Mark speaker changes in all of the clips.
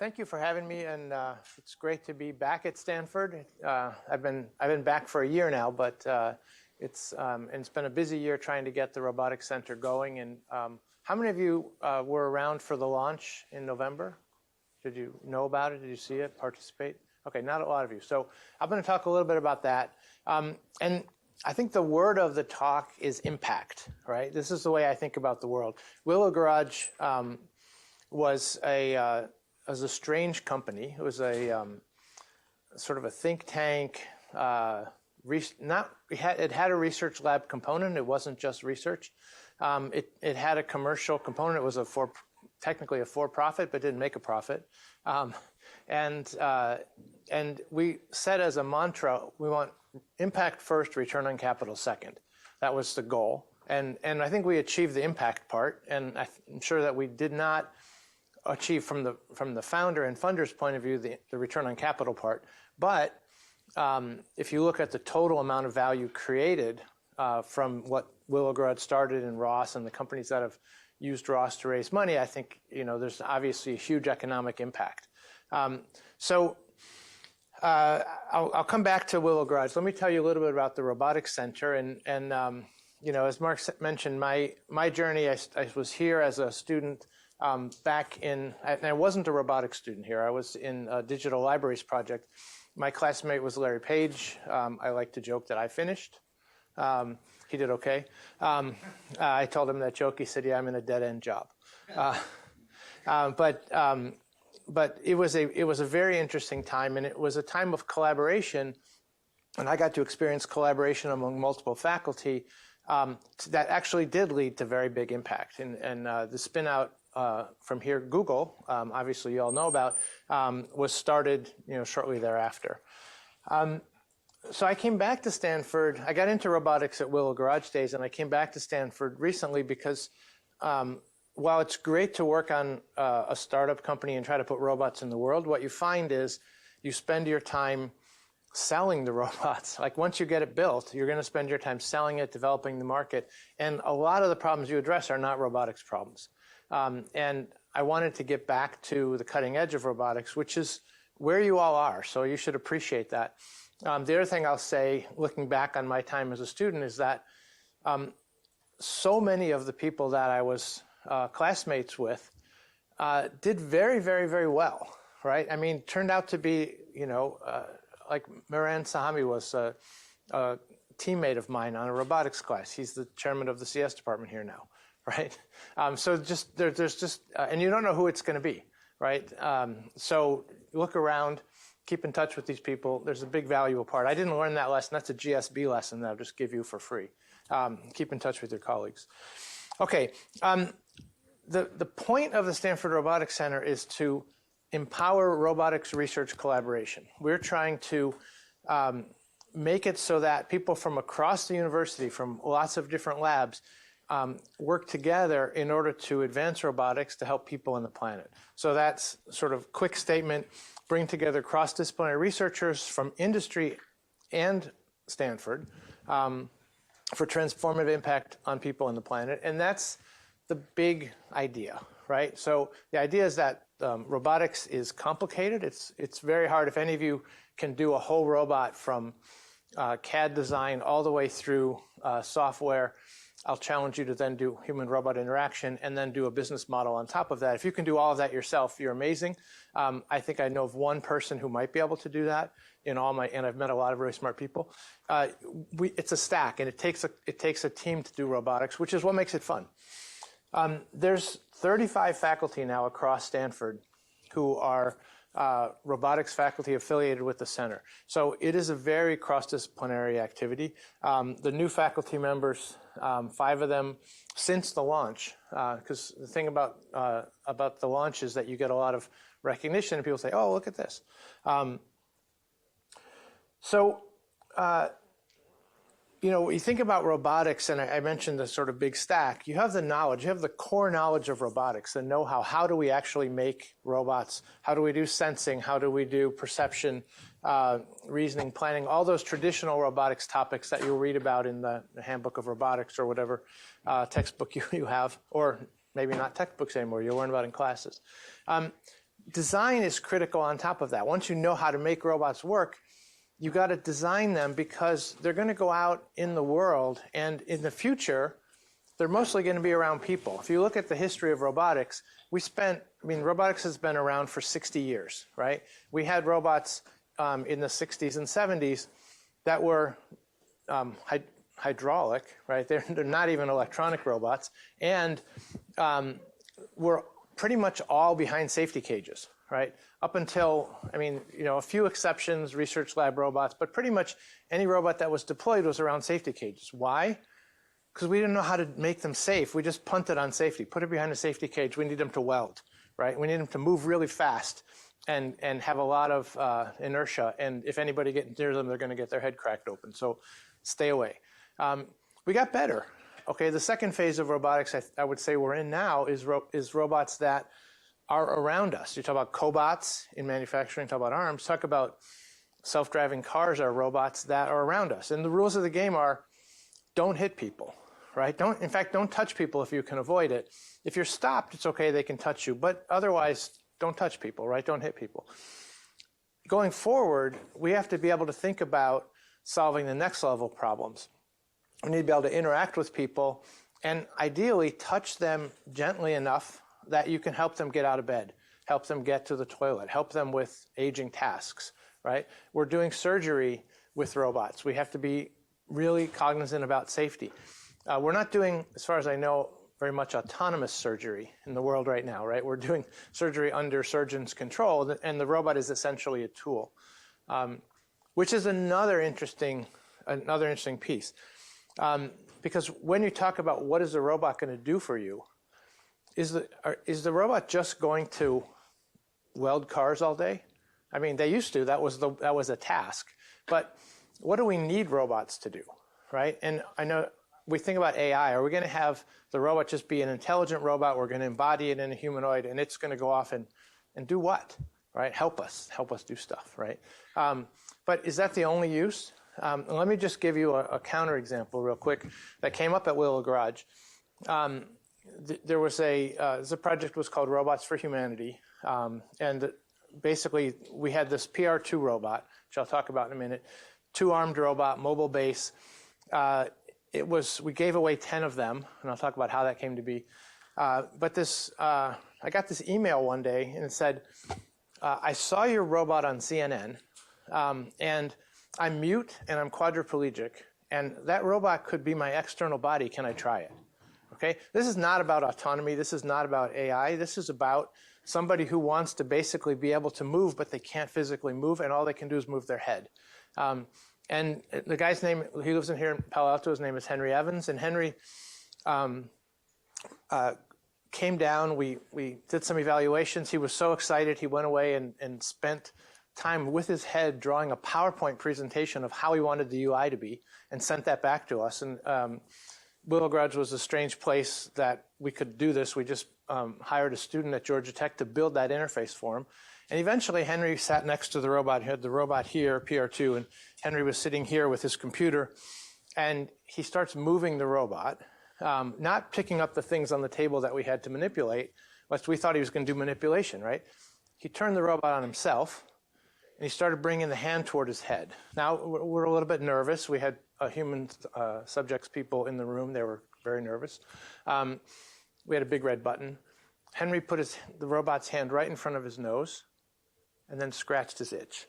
Speaker 1: Thank you for having me, and it's great to be back at Stanford. I've been back for a year now, but it's been a busy year trying to get the Robotics Center going. And how many of you were around for the launch in November? Did you know about it? Did you see it? Participate? Okay, not a lot of you. So I'm going to talk a little bit about that. And I think the word of the talk is impact, right? This is the way I think about the world. Willow Garage was a strange company. It was a sort of a think tank. It had a research lab component. It wasn't just research. It had a commercial component. It was technically a for-profit, but didn't make a profit. And we set as a mantra, we want impact first, return on capital second. That was the goal. And I think we achieved the impact part. And I'm sure that we did not achieve from the founder and funder's point of view the return on capital part. But if you look at the total amount of value created from what Willow Garage started in Ross and the companies that have used Ross to raise money, I think there's obviously a huge economic impact. So I'll come back to Willow Garage. Let me tell you a little bit about the Robotics Center. And as Mark mentioned, my journey, I was here as a student back in, and I wasn't a robotics student here. I was in a digital libraries project. My classmate was Larry Page. I like to joke that I finished. He did okay. I told him that joke. He said, "Yeah, I'm in a dead-end job." But it was a very interesting time, and it was a time of collaboration. And I got to experience collaboration among multiple faculty that actually did lead to very big impact. And the spin out from here, Google, obviously you all know about, was started shortly thereafter. So I came back to Stanford. I got into robotics at Willow Garage days, and I came back to Stanford recently because while it's great to work on a startup company and try to put robots in the world, what you find is you spend your time selling the robots. Like once you get it built, you're going to spend your time selling it, developing the market. And a lot of the problems you address are not robotics problems. And I wanted to get back to the cutting edge of robotics, which is where you all are. So you should appreciate that. The other thing I'll say, looking back on my time as a student, is that so many of the people that I was classmates with did very, very, very well, right? I mean, turned out to be, like Miran Sahami was a teammate of mine on a robotics class. He's the chairman of the CS department here now, right? So just there's just, and you don't know who it's going to be, right? So look around, keep in touch with these people. There's a big valuable part. I didn't learn that lesson. That's a GSB lesson that I'll just give you for free. Keep in touch with your colleagues. Okay. The point of the Stanford Robotics Center is to empower robotics research collaboration. We're trying to make it so that people from across the university, from lots of different labs, work together in order to advance robotics to help people on the planet. So that's sort of quick statement, bring together cross-disciplinary researchers from industry and Stanford for transformative impact on people on the planet. And that's the big idea, right? So the idea is that robotics is complicated. It's very hard. If any of you can do a whole robot from CAD design all the way through software, I'll challenge you to then do human-robot interaction and then do a business model on top of that. If you can do all of that yourself, you're amazing. I think I know of one person who might be able to do that and I've met a lot of really smart people. It's a stack, and it takes a team to do robotics, which is what makes it fun. There's 35 faculty now across Stanford who are robotics faculty affiliated with the center. So it is a very cross-disciplinary activity. The new faculty members, 5 of them since the launch, because the thing about the launch is that you get a lot of recognition and people say, "Oh, look at this." You think about robotics, and I mentioned the sort of big stack. You have the knowledge, you have the core knowledge of robotics, the know-how. How do we actually make robots? How do we do sensing? How do we do perception, reasoning, planning? All those traditional robotics topics that you'll read about in the handbook of robotics or whatever textbook you have, or maybe not textbooks anymore, you'll learn about in classes. design is critical on top of that. Once you know how to make robots work, you got to design them because they're going to go out in the world, and in the future, they're mostly going to be around people. If you look at the history of robotics, robotics has been around for 60 years, right? We had robots in the 60s and 70s that were hydraulic, right? They're not even electronic robots, and were pretty much all behind safety cages, right? Up until, a few exceptions, research lab robots, but pretty much any robot that was deployed was around safety cages. Why? Because we didn't know how to make them safe. We just punted on safety, put it behind a safety cage. We need them to weld, right? We need them to move really fast and have a lot of inertia. And if anybody gets near them, they're going to get their head cracked open. So stay away. We got better. Okay, the second phase of robotics I would say we're in now is robots that are around us. You talk about cobots in manufacturing, talk about arms, talk about self-driving cars are robots that are around us. And the rules of the game are don't hit people, right? In fact, don't touch people if you can avoid it. If you're stopped, it's okay, they can touch you, but otherwise, don't touch people, right? Don't hit people. Going forward, we have to be able to think about solving the next level problems. We need to be able to interact with people and ideally touch them gently enough that you can help them get out of bed, help them get to the toilet, help them with aging tasks, right? We're doing surgery with robots. We have to be really cognizant about safety. We're not doing, as far as I know, very much autonomous surgery in the world right now, right? We're doing surgery under surgeon's control, and the robot is essentially a tool, which is another interesting piece. Because when you talk about what is a robot going to do for you, is the robot just going to weld cars all day? They used to. That was a task. But what do we need robots to do, right? And I know we think about AI. Are we going to have the robot just be an intelligent robot? We're going to embody it in a humanoid, and it's going to go off and do what, right? Help us do stuff, right? But is that the only use? Let me just give you a counterexample real quick that came up at Willow Garage. There was the project was called Robots for Humanity, and basically we had this PR2 robot, which I'll talk about in a minute, 2-armed robot, mobile base. We gave away 10 of them, and I'll talk about how that came to be. But I got this email one day, and it said, I saw your robot on CNN, and I'm mute and I'm quadriplegic, and that robot could be my external body. Can I try it? Okay, this is not about autonomy. This is not about AI. This is about somebody who wants to basically be able to move, but they can't physically move, and all they can do is move their head. And the guy's name, he lives in here in Palo Alto, his name is Henry Evans, and Henry came down, we did some evaluations. He was so excited, he went away and spent time with his head drawing a PowerPoint presentation of how he wanted the UI to be and sent that back to us. And Willow Garage was a strange place that we could do this. We just hired a student at Georgia Tech to build that interface for him. And eventually Henry sat next to the robot. He had the robot here, PR2, and Henry was sitting here with his computer. And he starts moving the robot, not picking up the things on the table that we had to manipulate, but we thought he was going to do manipulation, right? He turned the robot on himself, and he started bringing the hand toward his head. Now, we're a little bit nervous. We had human subjects, people in the room. They were very nervous. We had a big red button. Henry put the robot's hand right in front of his nose and then scratched his itch,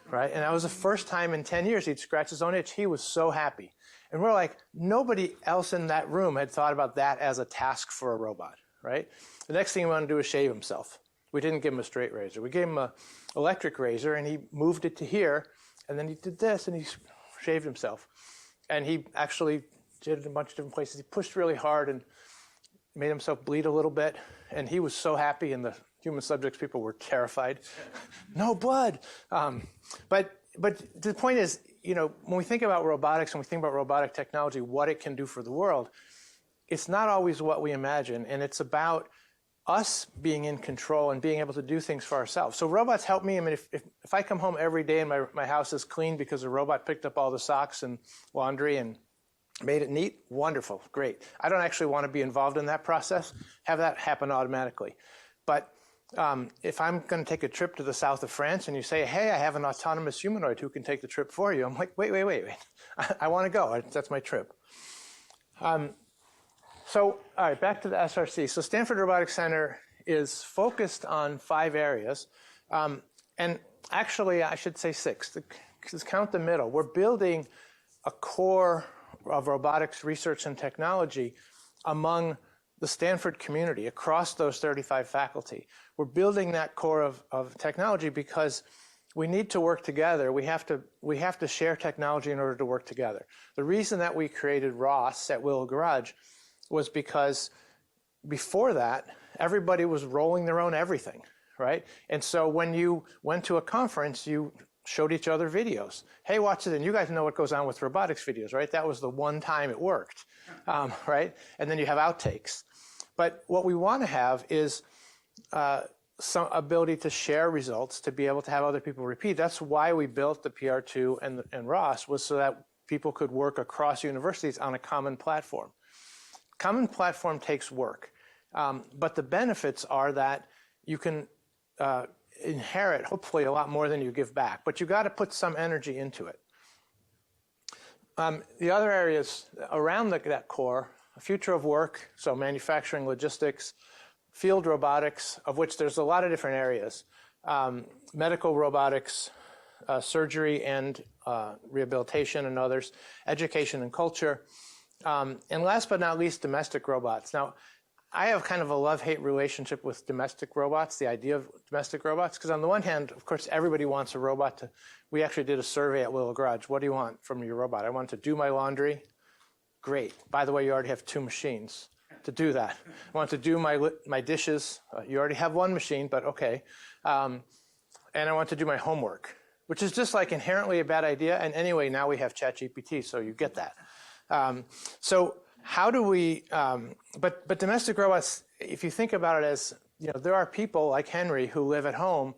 Speaker 1: right? And that was the first time in 10 years he'd scratched his own itch. He was so happy. And we're like, nobody else in that room had thought about that as a task for a robot, right? The next thing he wanted to do was shave himself. We didn't give him a straight razor. We gave him an electric razor, and he moved it to here, and then he did this, and he shaved himself. And he actually did it in a bunch of different places. He pushed really hard and made himself bleed a little bit, and he was so happy, and the human subjects people were terrified. No blood. But the point is, when we think about robotics and we think about robotic technology, what it can do for the world, it's not always what we imagine, and it's about us being in control and being able to do things for ourselves. So robots help me. I mean, if I come home every day and my house is clean because a robot picked up all the socks and laundry and made it neat, wonderful, great. I don't actually want to be involved in that process. Have that happen automatically. But If I'm going to take a trip to the south of France and you say, hey, I have an autonomous humanoid who can take the trip for you, I'm like, wait. I want to go. That's my trip. So, all right, back to the SRC. So Stanford Robotics Center is focused on 5 areas. And actually, I should say 6. Just count the middle. We're building a core of robotics research and technology among the Stanford community across those 35 faculty. We're building that core of technology because we need to work together. We have to share technology in order to work together. The reason that we created ROS at Willow Garage was because before that, everybody was rolling their own everything, right? And so when you went to a conference, you showed each other videos. Hey, watch it, and you guys know what goes on with robotics videos, right? That was the one time it worked, right? And then you have outtakes. But what we want to have is some ability to share results, to be able to have other people repeat. That's why we built the PR2 and ROS, was so that people could work across universities on a common platform. Common platform takes work, but the benefits are that you can inherit, hopefully, a lot more than you give back, but you got to put some energy into it. The other areas around that core, future of work, so manufacturing, logistics, field robotics, of which there's a lot of different areas, medical robotics, surgery and rehabilitation and others, education and culture, and last but not least, domestic robots. Now, I have kind of a love-hate relationship with domestic robots, the idea of domestic robots, because on the one hand, of course, everybody wants a robot to, we actually did a survey at Willow Garage. What do you want from your robot? I want to do my laundry. Great. By the way, you already have 2 machines to do that. I want to do my dishes. You already have 1 machine, but okay. And I want to do my homework, which is just like inherently a bad idea. And anyway, now we have ChatGPT, so you get that. So how do we, but domestic robots, if you think about it as, you know, there are people like Henry who live at home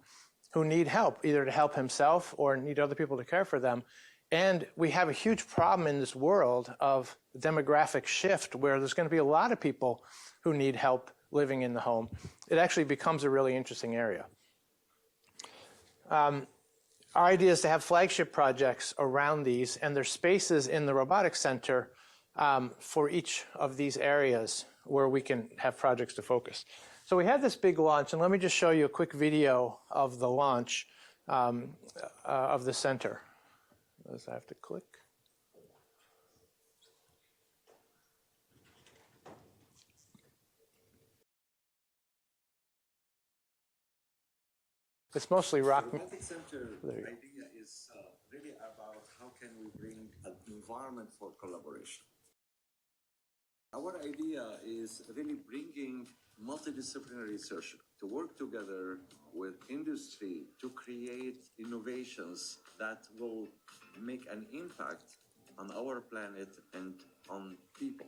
Speaker 1: who need help, either to help himself or need other people to care for them. And we have a huge problem in this world of demographic shift where there's going to be a lot of people who need help living in the home. It actually becomes a really interesting area. Our idea is to have flagship projects around these, and there's spaces in the Robotics Center for each of these areas where we can have projects to focus. So we had this big launch, and let me just show you a quick video of the launch of the center. Does I have to click? It's mostly rock.
Speaker 2: The Robotics Center idea is really about how can we bring an environment for collaboration. Our idea is really bringing multidisciplinary research to work together with industry to create innovations that will make an impact on our planet and on people.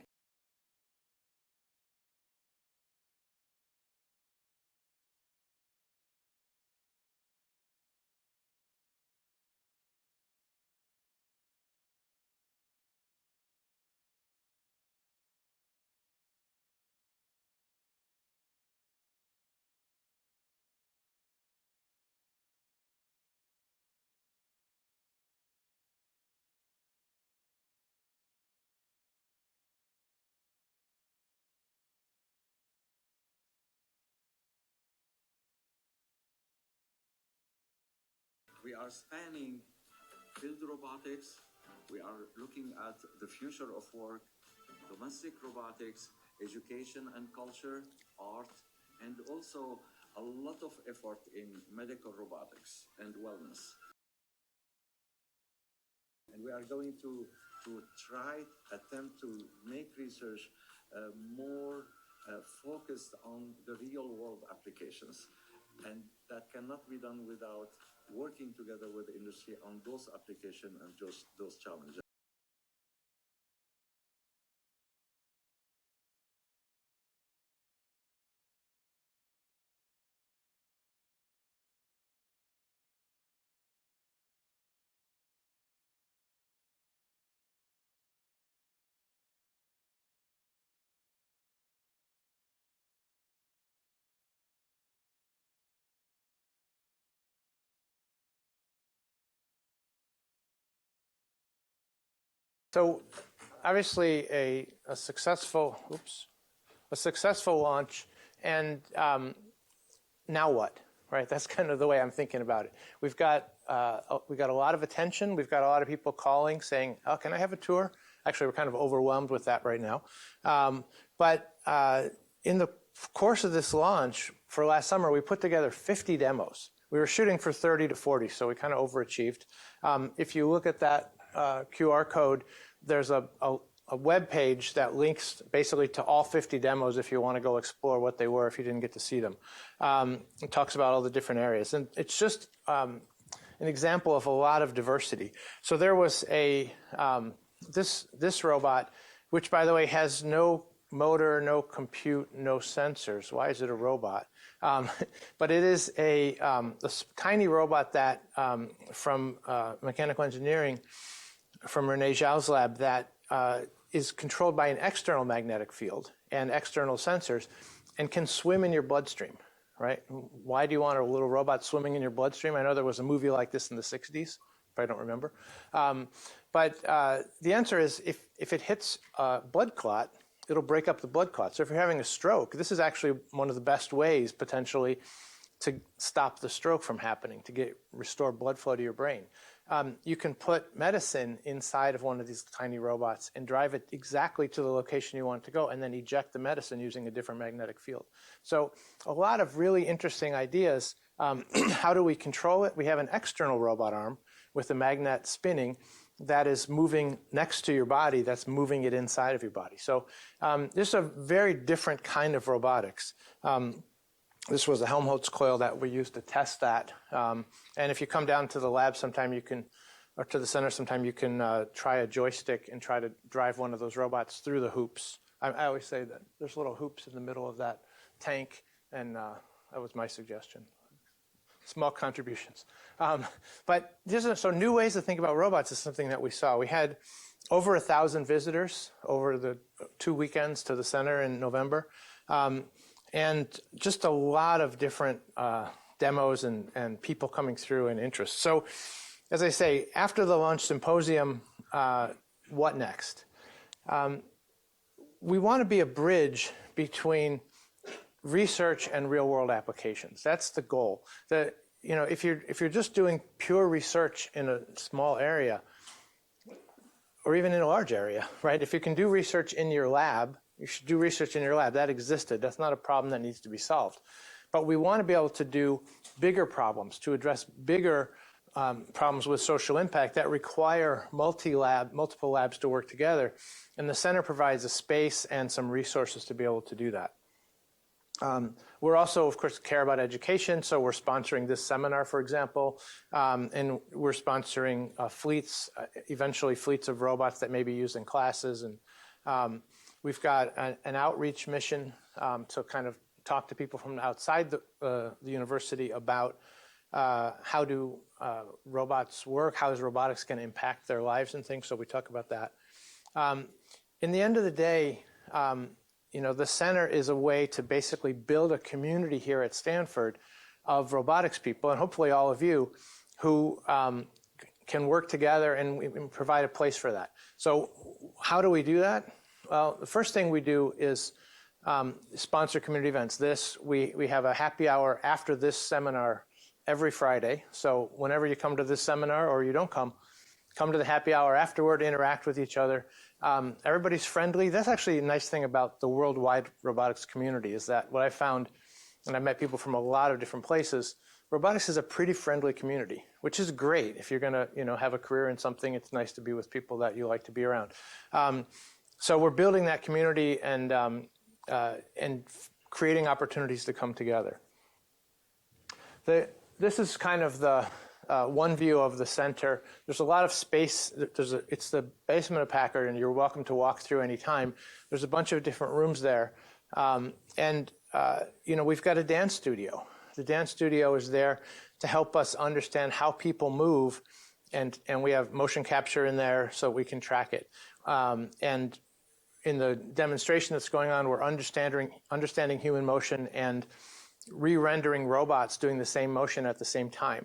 Speaker 2: We are spanning field robotics. We are looking at the future of work, domestic robotics, education and culture, art, and also a lot of effort in medical robotics and wellness. And we are going to attempt to make research more focused on the real world applications. And that cannot be done without working together with the industry on those applications and just those challenges.
Speaker 1: So obviously a successful launch, and now what? Right, that's kind of the way I'm thinking about it. We've got a lot of attention. We've got a lot of people calling, saying, "Oh, can I have a tour?" Actually, we're kind of overwhelmed with that right now. But in the course of this launch for last summer, we put together 50 demos. We were shooting for 30 to 40, so we kind of overachieved. If you look at that QR code, there's a web page that links basically to all 50 demos if you want to go explore what they were if you didn't get to see them. It talks about all the different areas. And it's just an example of a lot of diversity. So there was this robot, which, by the way, has no motor, no compute, no sensors. Why is it a robot? But it is a tiny robot that from mechanical engineering, from Rene Zhao's lab, that is controlled by an external magnetic field and external sensors and can swim in your bloodstream, right? Why do you want a little robot swimming in your bloodstream? I know there was a movie like this in the 60s, if I don't remember. But the answer is if it hits a blood clot, it'll break up the blood clot. So if you're having a stroke, this is actually one of the best ways potentially to stop the stroke from happening, to restore blood flow to your brain. You can put medicine inside of one of these tiny robots and drive it exactly to the location you want it to go, and then eject the medicine using a different magnetic field. So a lot of really interesting ideas. How do we control it? We have an external robot arm with a magnet spinning that is moving next to your body, that's moving it inside of your body. So this is a very different kind of robotics. This was a Helmholtz coil that we used to test that. And if you come down to the lab sometime, you can, or to the center sometime, you can try a joystick and try to drive one of those robots through the hoops. I always say that there's little hoops in the middle of that tank, and that was my suggestion. Small contributions. But so new ways to think about robots is something that we saw. We had over 1,000 visitors over the 2 weekends to the center in November. And just a lot of different demos and people coming through and interest. So, as I say, after the launch symposium, what next? We want to be a bridge between research and real-world applications. That's the goal. If you're just doing pure research in a small area, or even in a large area, right? If you can do research in your lab, you should do research in your lab. That existed. That's not a problem that needs to be solved. But we want to be able to do bigger problems, to address bigger problems with social impact that require multiple labs to work together. And the center provides a space and some resources to be able to do that. We're also, of course, care about education, so we're sponsoring this seminar, for example, and we're sponsoring eventually fleets of robots that may be used in classes. And we've got an outreach mission to kind of talk to people from outside the university about how do robots work, how is robotics going to impact their lives and things, so we talk about that. In the end of the day, the center is a way to basically build a community here at Stanford of robotics people, and hopefully all of you, who can work together, and we provide a place for that. So how do we do that? Well, the first thing we do is sponsor community events. We have a happy hour after this seminar every Friday. So whenever you come to this seminar, or you don't come to the happy hour afterward, interact with each other. Everybody's friendly. That's actually a nice thing about the worldwide robotics community, is that what I found, and I've met people from a lot of different places, robotics is a pretty friendly community, which is great. If you're going to have a career in something, it's nice to be with people that you like to be around. So we're building that community and creating opportunities to come together. This is kind of the one view of the center. There's a lot of space. It's the basement of Packard, and you're welcome to walk through any time. There's a bunch of different rooms there. We've got a dance studio. The dance studio is there to help us understand how people move, and we have motion capture in there so we can track it. And in the demonstration that's going on, we're understanding human motion and re-rendering robots doing the same motion at the same time.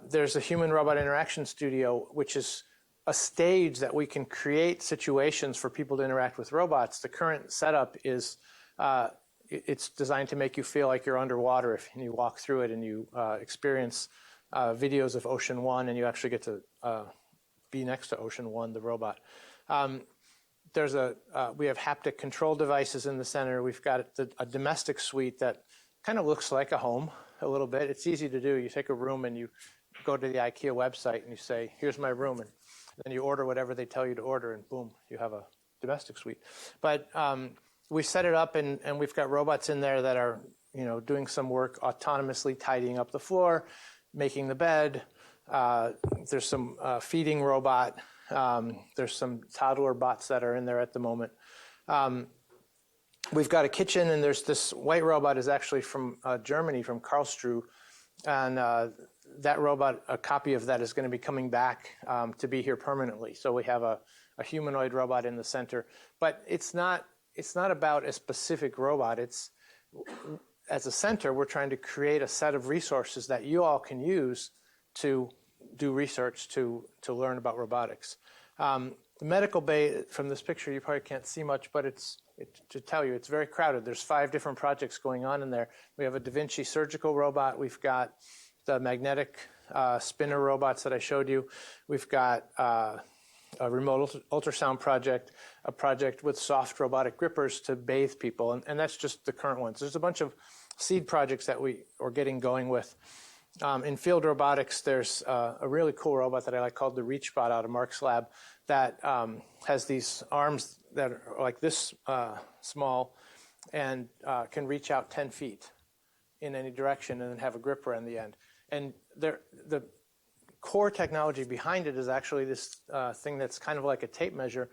Speaker 1: There's a human-robot interaction studio, which is a stage that we can create situations for people to interact with robots. The current setup is it's designed to make you feel like you're underwater if you walk through it and you experience videos of Ocean One, and you actually get to be next to Ocean One, the robot. We have haptic control devices in the center. We've got a domestic suite that kind of looks like a home a little bit. It's easy to do. You take a room and you go to the IKEA website and you say, here's my room, and then you order whatever they tell you to order, and boom, you have a domestic suite. But we set it up, and we've got robots in there that are, doing some work autonomously tidying up the floor, making the bed. There's some feeding robot. There's some toddler bots that are in there at the moment. We've got a kitchen, and there's this white robot is actually from Germany, from Karlsruhe, and that robot, a copy of that is going to be coming back to be here permanently. So we have a humanoid robot in the center, but it's not about a specific robot. It's, as a center, we're trying to create a set of resources that you all can use to do research, to learn about robotics. The medical bay, from this picture, you probably can't see much, but to tell you, it's very crowded. There's 5 different projects going on in there. We have a Da Vinci surgical robot. We've got the magnetic spinner robots that I showed you. We've got a remote ultrasound project, a project with soft robotic grippers to bathe people, and that's just the current ones. There's a bunch of seed projects that we are getting going with. In field robotics, there's a really cool robot that I like called the ReachBot out of Mark's lab that has these arms that are like this small and can reach out 10 feet in any direction and then have a gripper on the end. And the core technology behind it is actually this thing that's kind of like a tape measure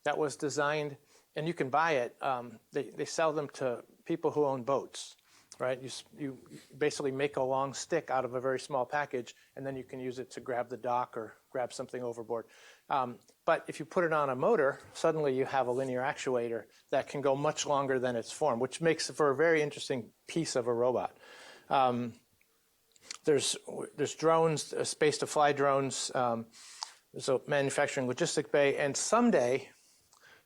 Speaker 1: that was designed, and you can buy it. They sell them to people who own boats. Right, you basically make a long stick out of a very small package, and then you can use it to grab the dock or grab something overboard. But if you put it on a motor, suddenly you have a linear actuator that can go much longer than its form, which makes it for a very interesting piece of a robot. There's drones, space-to-fly drones. There's a manufacturing logistic bay, and someday,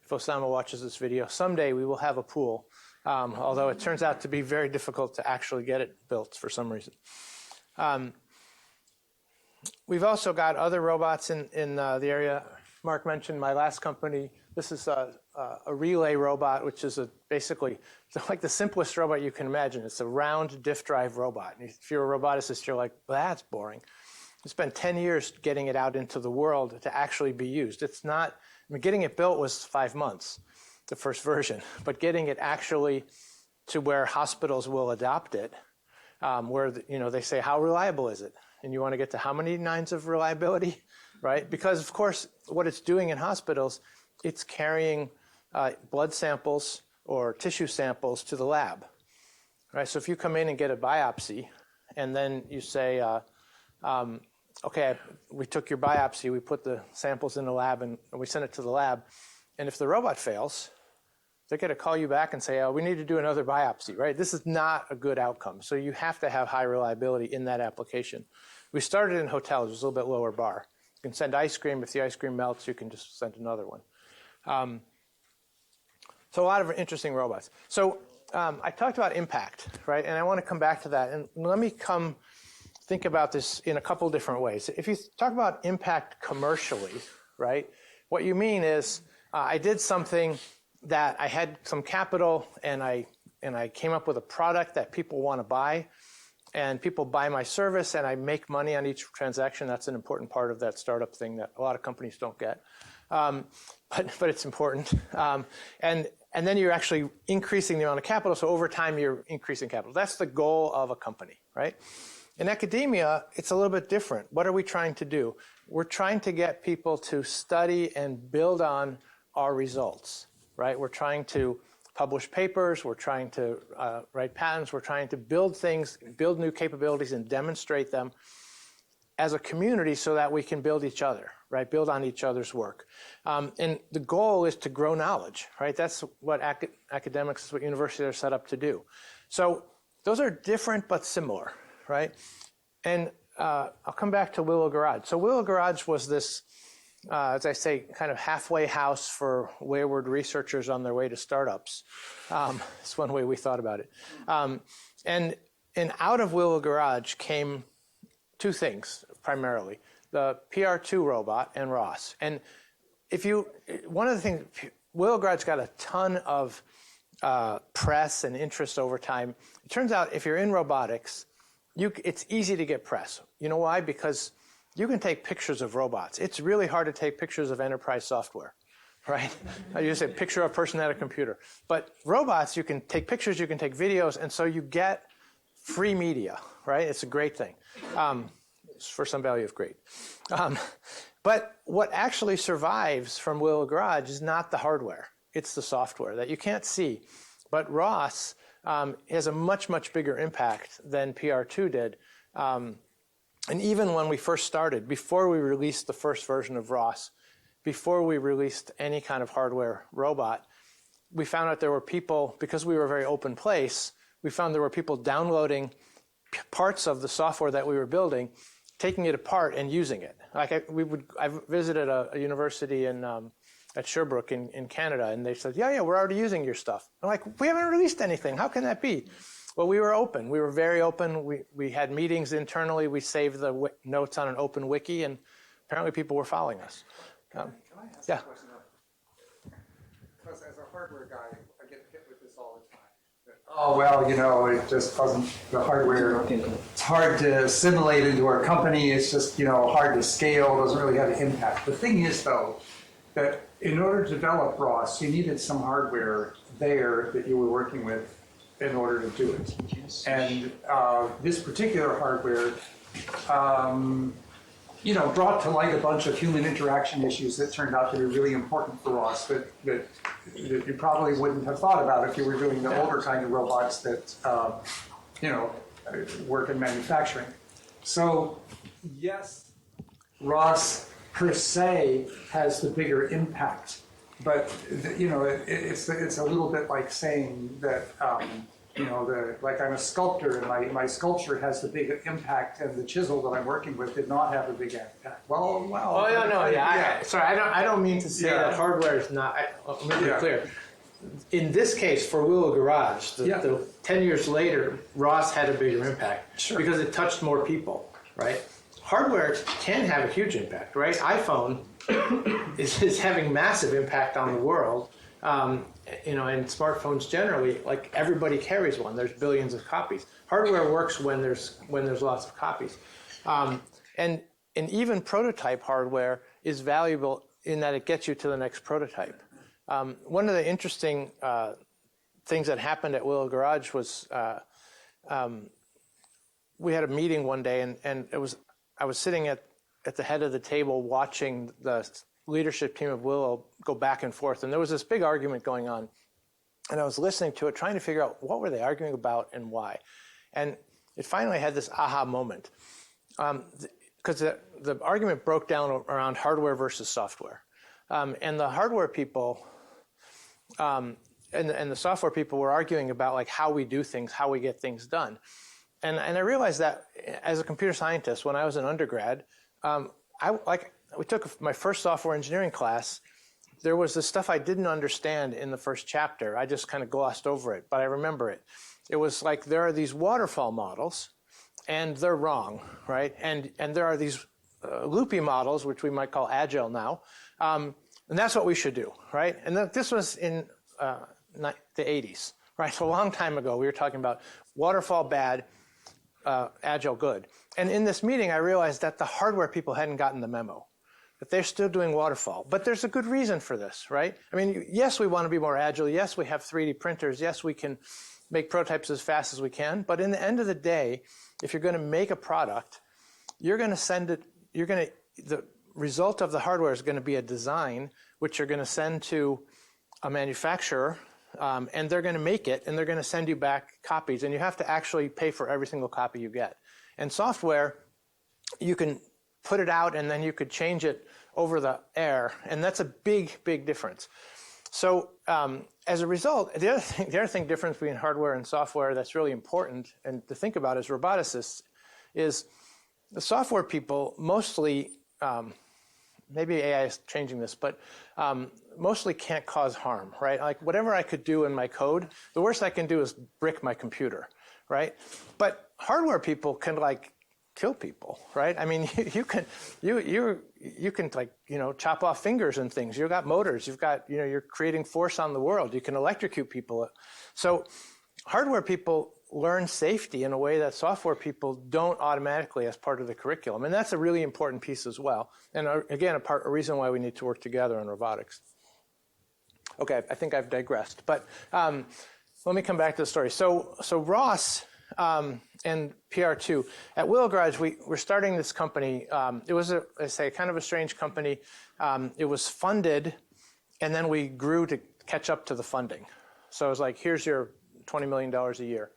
Speaker 1: if Osama watches this video, someday we will have a pool. Although it turns out to be very difficult to actually get it built for some reason. We've also got other robots in the area. Mark mentioned my last company. This is a relay robot, which is basically like the simplest robot you can imagine. It's a round diff drive robot. And if you're a roboticist, you're like, well, that's boring. We spent 10 years getting it out into the world to actually be used. It's not, getting it built was 5 months. The first version, but getting it actually to where hospitals will adopt it, where they say, how reliable is it? And you want to get to how many nines of reliability, right? Because of course, what it's doing in hospitals, it's carrying blood samples or tissue samples to the lab, right? So if you come in and get a biopsy, and then you say, okay, we took your biopsy, we put the samples in the lab, and we sent it to the lab, and if the robot fails, they're going to call you back and say, oh, we need to do another biopsy, right? This is not a good outcome. So you have to have high reliability in that application. We started in hotels. It was a little bit lower bar. You can send ice cream. If the ice cream melts, you can just send another one. So a lot of interesting robots. So I talked about impact, right? And I want to come back to that. And let me think about this in a couple different ways. If you talk about impact commercially, right, what you mean is I did something that I had some capital, and I came up with a product that people want to buy, and people buy my service, and I make money on each transaction. That's an important part of that startup thing that a lot of companies don't get, but it's important. And then you're actually increasing the amount of capital, so over time you're increasing capital. That's the goal of a company, right? In academia, it's a little bit different. What are we trying to do? We're trying to get people to study and build on our results. Right? We're trying to publish papers, we're trying to write patents, we're trying to build things, build new capabilities and demonstrate them as a community so that we can build each other, right? Build on each other's work. And the goal is to grow knowledge, right? That's what academics, that's what universities are set up to do. So those are different but similar, right? And I'll come back to Willow Garage. So Willow Garage was this as I say, kind of halfway house for wayward researchers on their way to startups. It's one way we thought about it. And out of Willow Garage came two things primarily: the PR2 robot and ROS. And one of the things, Willow Garage got a ton of press and interest over time. It turns out if you're in robotics, it's easy to get press. You know why? Because you can take pictures of robots. It's really hard to take pictures of enterprise software, right? You say picture of a person at a computer. But robots, you can take pictures, you can take videos, and so you get free media, right? It's a great thing. For some value of great. But what actually survives from Willow Garage is not the hardware. It's the software that you can't see. But ROS has a much, much bigger impact than PR2 did. And even when we first started, before we released the first version of ROS, before we released any kind of hardware robot, we found out there were people, because we were a very open place, we found there were people downloading parts of the software that we were building, taking it apart and using it. Like I visited a university at Sherbrooke in Canada, and they said, yeah, we're already using your stuff. I'm like, we haven't released anything. How can that be? Well, we were open. We were very open. We had meetings internally. We saved the notes on an open wiki, and apparently people were following us.
Speaker 3: Can I ask a question? Because as a hardware guy, I get hit with this all the time. Oh, well, it just doesn't, the hardware, it's hard to assimilate into our company. It's just, hard to scale, doesn't really have an impact. The thing is, though, that in order to develop ROS, you needed some hardware there that you were working with in order to do it. And this particular hardware, brought to light a bunch of human interaction issues that turned out to be really important for ROS that you probably wouldn't have thought about if you were doing the older kind of robots that, work in manufacturing. So, yes, ROS per se has the bigger impact. But it's a little bit like saying that like I'm a sculptor and my sculpture has the big impact, and the chisel that I'm working with did not have a big impact. Well.
Speaker 1: Oh yeah. Sorry, I don't mean to say that hardware is not. Let me be clear. In this case, for Willow Garage, the 10 years later, ROS had a bigger impact because it touched more people, right? Hardware can have a huge impact, right? iPhone is having massive impact on the world, and smartphones generally, like everybody carries one. There's billions of copies. Hardware works when there's lots of copies, and even prototype hardware is valuable in that it gets you to the next prototype. One of the interesting things that happened at Willow Garage was we had a meeting one day, and I was sitting at the head of the table watching the leadership team of Willow go back and forth, and there was this big argument going on, and I was listening to it, trying to figure out what were they arguing about and why. And it finally had this aha moment, because the argument broke down around hardware versus software, and the hardware people and the software people were arguing about like how we do things, how we get things done. And I realized that as a computer scientist, when I was an undergrad, we took my first software engineering class. There was this stuff I didn't understand in the first chapter. I just kind of glossed over it, but I remember it. It was like there are these waterfall models, and they're wrong, right? And there are these loopy models, which we might call agile now, and that's what we should do, right? And this was in the 80s, right? So a long time ago, we were talking about waterfall bad, agile good. And in this meeting, I realized that the hardware people hadn't gotten the memo, that they're still doing waterfall. But there's a good reason for this, right? I mean, yes, we want to be more agile. Yes, we have 3D printers. Yes, we can make prototypes as fast as we can. But in the end of the day, if you're going to make a product, you're going to send it, the result of the hardware is going to be a design, which you're going to send to a manufacturer, and they're going to make it, and they're going to send you back copies, and you have to actually pay for every single copy you get. And software, you can put it out, and then you could change it over the air, and that's a big, big difference. So as a result, the other thing difference between hardware and software that's really important and to think about as roboticists is the software people mostly maybe AI is changing this, but mostly can't cause harm, right? Like whatever I could do in my code, the worst I can do is brick my computer, right? But hardware people can like kill people, right? I mean, you can like, chop off fingers and things. You've got motors, you've got, you're creating force on the world. You can electrocute people. So hardware people learn safety in a way that software people don't automatically as part of the curriculum. And that's a really important piece as well. And again, a reason why we need to work together in robotics. Okay, I think I've digressed, but let me come back to the story. So Ross and PR2, at Willow Garage, we're starting this company. It was, kind of a strange company. It was funded, and then we grew to catch up to the funding. So it was like, here's your $20 million a year.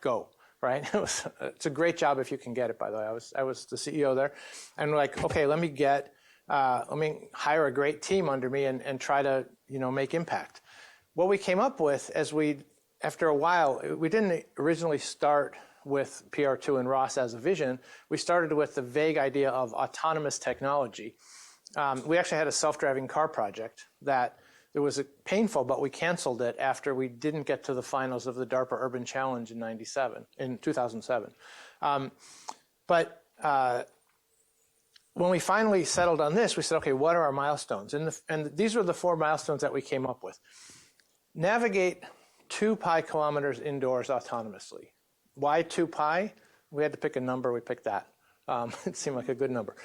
Speaker 1: Go, right? It's a great job if you can get it, by the way. I was the CEO there. And we're like, okay, let me hire a great team under me and try to, make impact. What we came up with after a while, we didn't originally start with PR2 and Ross as a vision. We started with the vague idea of autonomous technology. We actually had a self-driving car project that it was painful, but we canceled it after we didn't get to the finals of the DARPA Urban Challenge in 2007. But when we finally settled on this, we said, okay, what are our milestones? And these were the 4 milestones that we came up with. Navigate 2 pi kilometers indoors autonomously. Why 2 pi? We had to pick a number. We picked that. It seemed like a good number.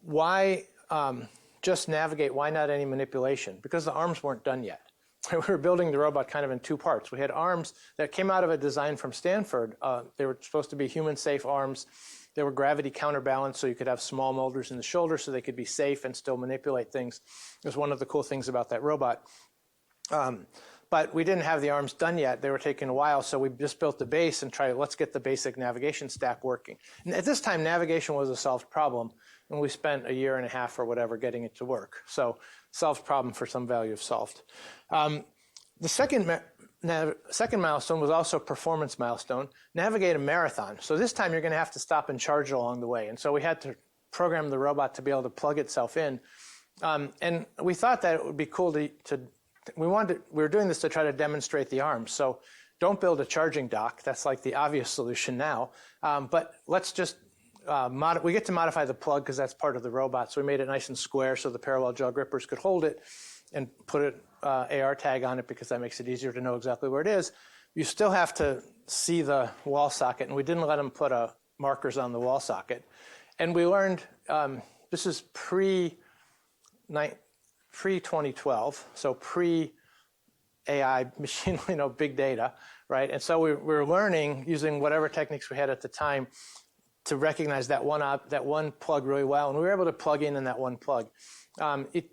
Speaker 1: Why just navigate? Why not any manipulation? Because the arms weren't done yet. We were building the robot kind of in 2 parts. We had arms that came out of a design from Stanford. They were supposed to be human-safe arms. They were gravity counterbalanced, so you could have small molders in the shoulder so they could be safe and still manipulate things. It was one of the cool things about that robot. But we didn't have the arms done yet. They were taking a while, so we just built the base and let's get the basic navigation stack working. And at this time, navigation was a solved problem, and we spent a year and a half or whatever getting it to work. So solved problem for some value of solved. The second milestone was also a performance milestone, navigate a marathon. So this time you're going to have to stop and charge along the way. And so we had to program the robot to be able to plug itself in. And we thought that it would be cool we were doing this to try to demonstrate the arms. So don't build a charging dock. That's like the obvious solution now. But let's just, we get to modify the plug because that's part of the robot. So we made it nice and square so the parallel jaw grippers could hold it and put an AR tag on it because that makes it easier to know exactly where it is. You still have to see the wall socket, and we didn't let them put markers on the wall socket. And we learned, this is pre-2012, so pre-AI, machine, big data, right? And so we were learning using whatever techniques we had at the time to recognize that one plug really well, and we were able to plug in that one plug.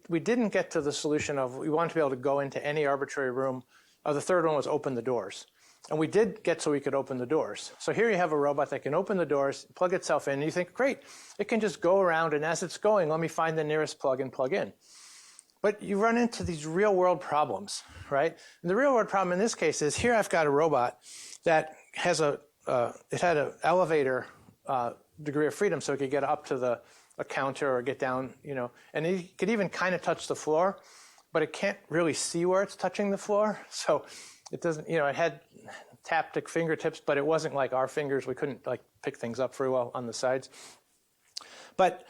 Speaker 1: We didn't get to the solution of we wanted to be able to go into any arbitrary room. The third one was open the doors. And we did get so we could open the doors. So here you have a robot that can open the doors, plug itself in, and you think, great, it can just go around, and as it's going, let me find the nearest plug and plug in. But you run into these real-world problems, right? And the real-world problem in this case is here I've got a robot that has it had an elevator degree of freedom, so it could get up to a counter or get down, and it could even kind of touch the floor, but it can't really see where it's touching the floor. So it doesn't, it had haptic fingertips, but it wasn't like our fingers. We couldn't pick things up very well on the sides. But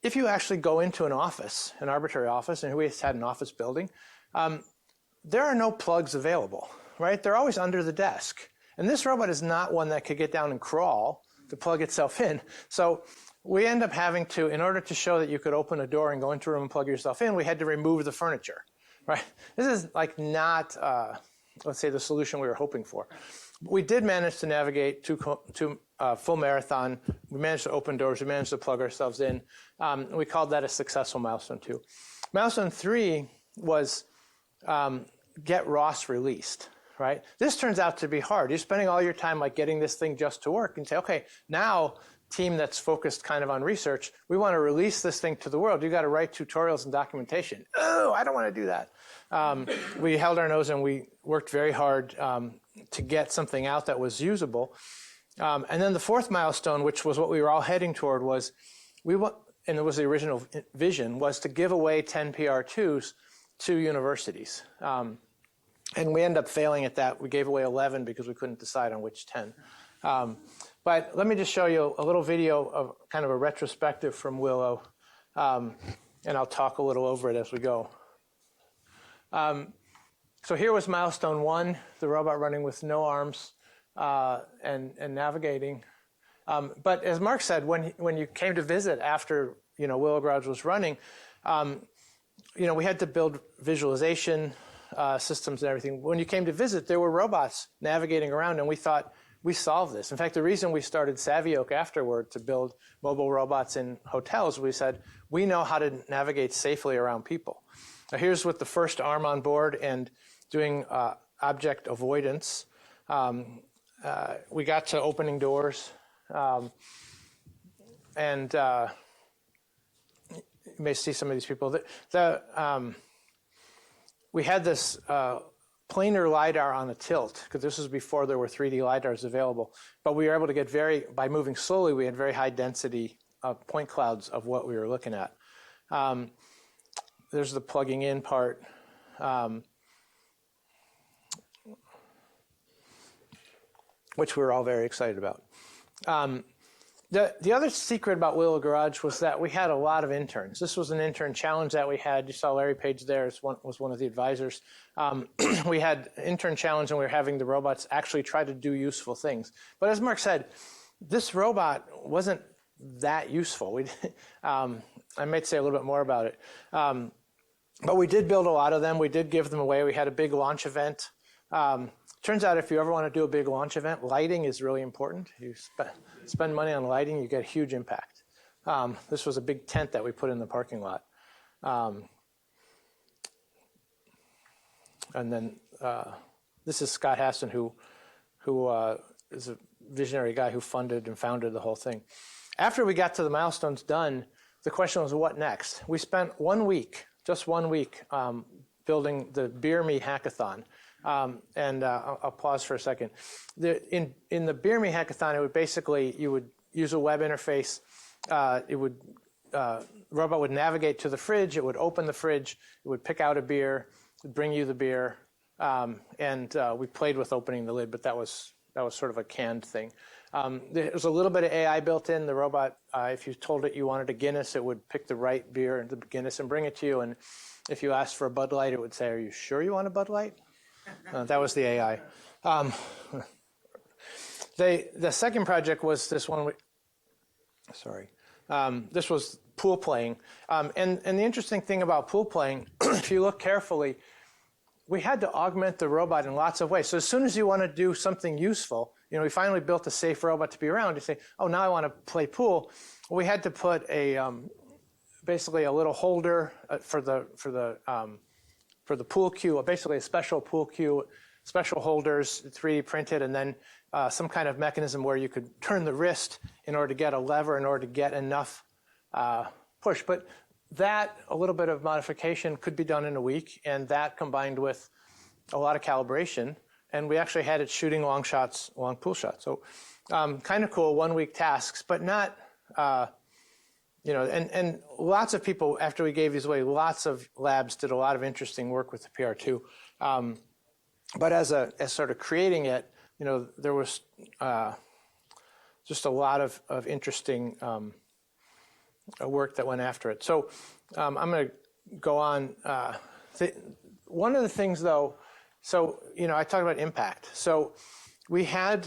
Speaker 1: if you actually go into an office, an arbitrary office, and we had an office building, there are no plugs available, right? They're always under the desk. And this robot is not one that could get down and crawl to plug itself in. So we end up having to, in order to show that you could open a door and go into a room and plug yourself in, we had to remove the furniture, right? This is not, let's say, the solution we were hoping for. We did manage to navigate to full marathon. We managed to open doors. We managed to plug ourselves in. We called that a successful milestone 2. Milestone 3 was get Ross released, right? This turns out to be hard. You're spending all your time getting this thing just to work and say, okay, now team that's focused kind of on research, we want to release this thing to the world. You got to write tutorials and documentation. Oh, I don't want to do that. We held our nose and we worked very hard to get something out that was usable. And then the 4th milestone, which was what we were all heading toward, was and it was the original vision, was to give away 10 PR2s to universities. And we ended up failing at that. We gave away 11 because we couldn't decide on which 10. But let me just show you a little video of kind of a retrospective from Willow, and I'll talk a little over it as we go. So here was milestone 1, the robot running with no arms and navigating. But as Mark said, when you came to visit after Willow Garage was running, we had to build visualization systems and everything. When you came to visit, there were robots navigating around, and we thought, we solved this. In fact, the reason we started Savioke afterward to build mobile robots in hotels, we said, we know how to navigate safely around people. Now here's with the first arm on board and doing object avoidance. We got to opening doors, and you may see some of these people. We had this planar LiDAR on a tilt, because this was before there were 3D LiDARs available. But we were able to get by moving slowly, we had very high density point clouds of what we were looking at. There's the plugging in part. Which we were all very excited about. The other secret about Willow Garage was that we had a lot of interns. This was an intern challenge that we had. You saw Larry Page there was one of the advisors. We had an intern challenge, and we were having the robots actually try to do useful things. But as Mark said, this robot wasn't that useful. I might say a little bit more about it. But we did build a lot of them. We did give them away. We had a big launch event. Turns out if you ever want to do a big launch event, lighting is really important. You spend money on lighting, you get a huge impact. This was a big tent that we put in the parking lot. And then this is Scott Hassan, who is a visionary guy who funded and founded the whole thing. After we got to the milestones done, the question was, what next? We spent 1 week, just 1 week, building the Beer Me hackathon. And I'll pause for a second. In the Beer Me hackathon, it would basically, you would use a web interface. Robot would navigate to the fridge. It would open the fridge. It would pick out a beer, bring you the beer, and we played with opening the lid. But that was sort of a canned thing. There was a little bit of AI built in. The robot, if you told it you wanted a Guinness, it would pick the right beer and the Guinness and bring it to you. And if you asked for a Bud Light, it would say, "Are you sure you want a Bud Light?" That was the AI. The second project was this one. This was pool playing. And the interesting thing about pool playing, if you look carefully, we had to augment the robot in lots of ways. So as soon as you want to do something useful, we finally built a safe robot to be around. You say, oh, now I want to play pool. Well, we had to put basically a little holder for the pool cue, basically a special pool cue, special holders, 3D printed, and then some kind of mechanism where you could turn the wrist in order to get a lever, in order to get enough push. But that, a little bit of modification could be done in a week, and that combined with a lot of calibration, and we actually had it shooting long shots, long pool shots. So kind of cool 1 week tasks, but not, and lots of people, after we gave these away, lots of labs did a lot of interesting work with the PR2. But as sort of creating it, there was just a lot of interesting work that went after it. So I'm going to go on. One of the things, though, I talked about impact. So we had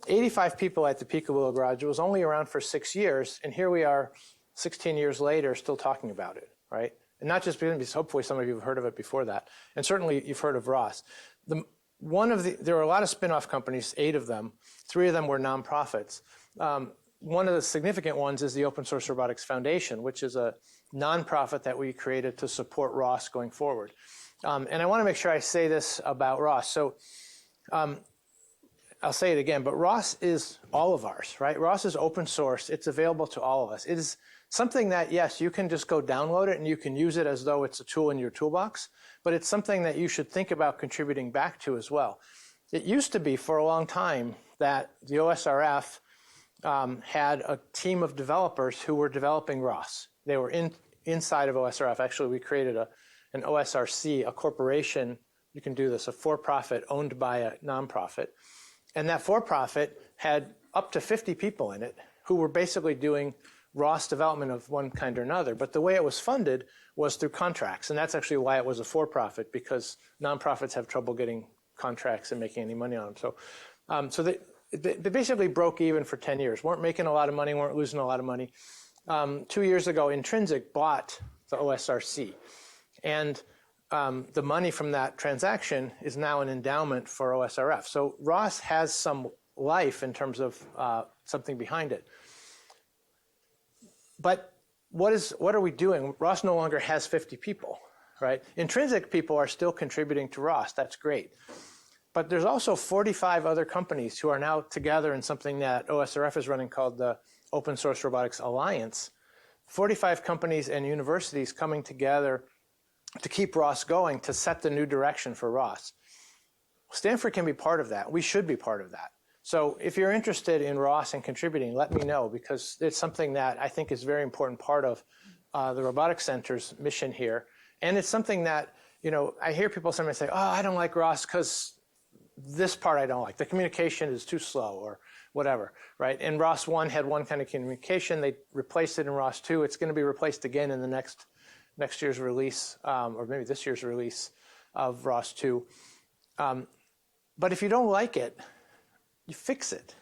Speaker 1: 85 people at the peak of Willow Garage. It was only around for 6 years, and here we are 16 years later still talking about it, right? And not just because hopefully some of you have heard of it before that, and certainly you've heard of Ross. There were a lot of spin-off companies, 8 of them. 3 of them were nonprofits. One of the significant ones is the Open Source Robotics Foundation, which is a nonprofit that we created to support Ross going forward. And I want to make sure I say this about Ross. So I'll say it again, but Ross is all of ours, right? Ross is open source. It's available to all of us. It is something that, yes, you can just go download it and you can use it as though it's a tool in your toolbox, but it's something that you should think about contributing back to as well. It used to be for a long time that the OSRF had a team of developers who were developing ROS. They were inside of OSRF. Actually, we created an OSRC, a corporation. You can do this, a for-profit owned by a nonprofit. And that for-profit had up to 50 people in it who were basically doing ROS development of one kind or another. But the way it was funded was through contracts. And that's actually why it was a for-profit, because nonprofits have trouble getting contracts and making any money on them. So they basically broke even for 10 years, weren't making a lot of money, weren't losing a lot of money. 2 years ago, Intrinsic bought the OSRC. And the money from that transaction is now an endowment for OSRF. So ROS has some life in terms of something behind it. But what are we doing? ROS no longer has 50 people, right? Intrinsic people are still contributing to ROS. That's great. But there's also 45 other companies who are now together in something that OSRF is running called the Open Source Robotics Alliance. 45 companies and universities coming together to keep ROS going, to set the new direction for ROS. Stanford can be part of that. We should be part of that. So if you're interested in ROS and contributing, let me know, because it's something that I think is a very important part of the Robotics Center's mission here. And it's something that, you know, I hear people sometimes say, oh, I don't like ROS because this part I don't like. The communication is too slow or whatever, right? And ROS 1 had one kind of communication. They replaced it in ROS 2. It's going to be replaced again in the next year's release, or maybe this year's release of ROS 2. But if you don't like it, you fix it.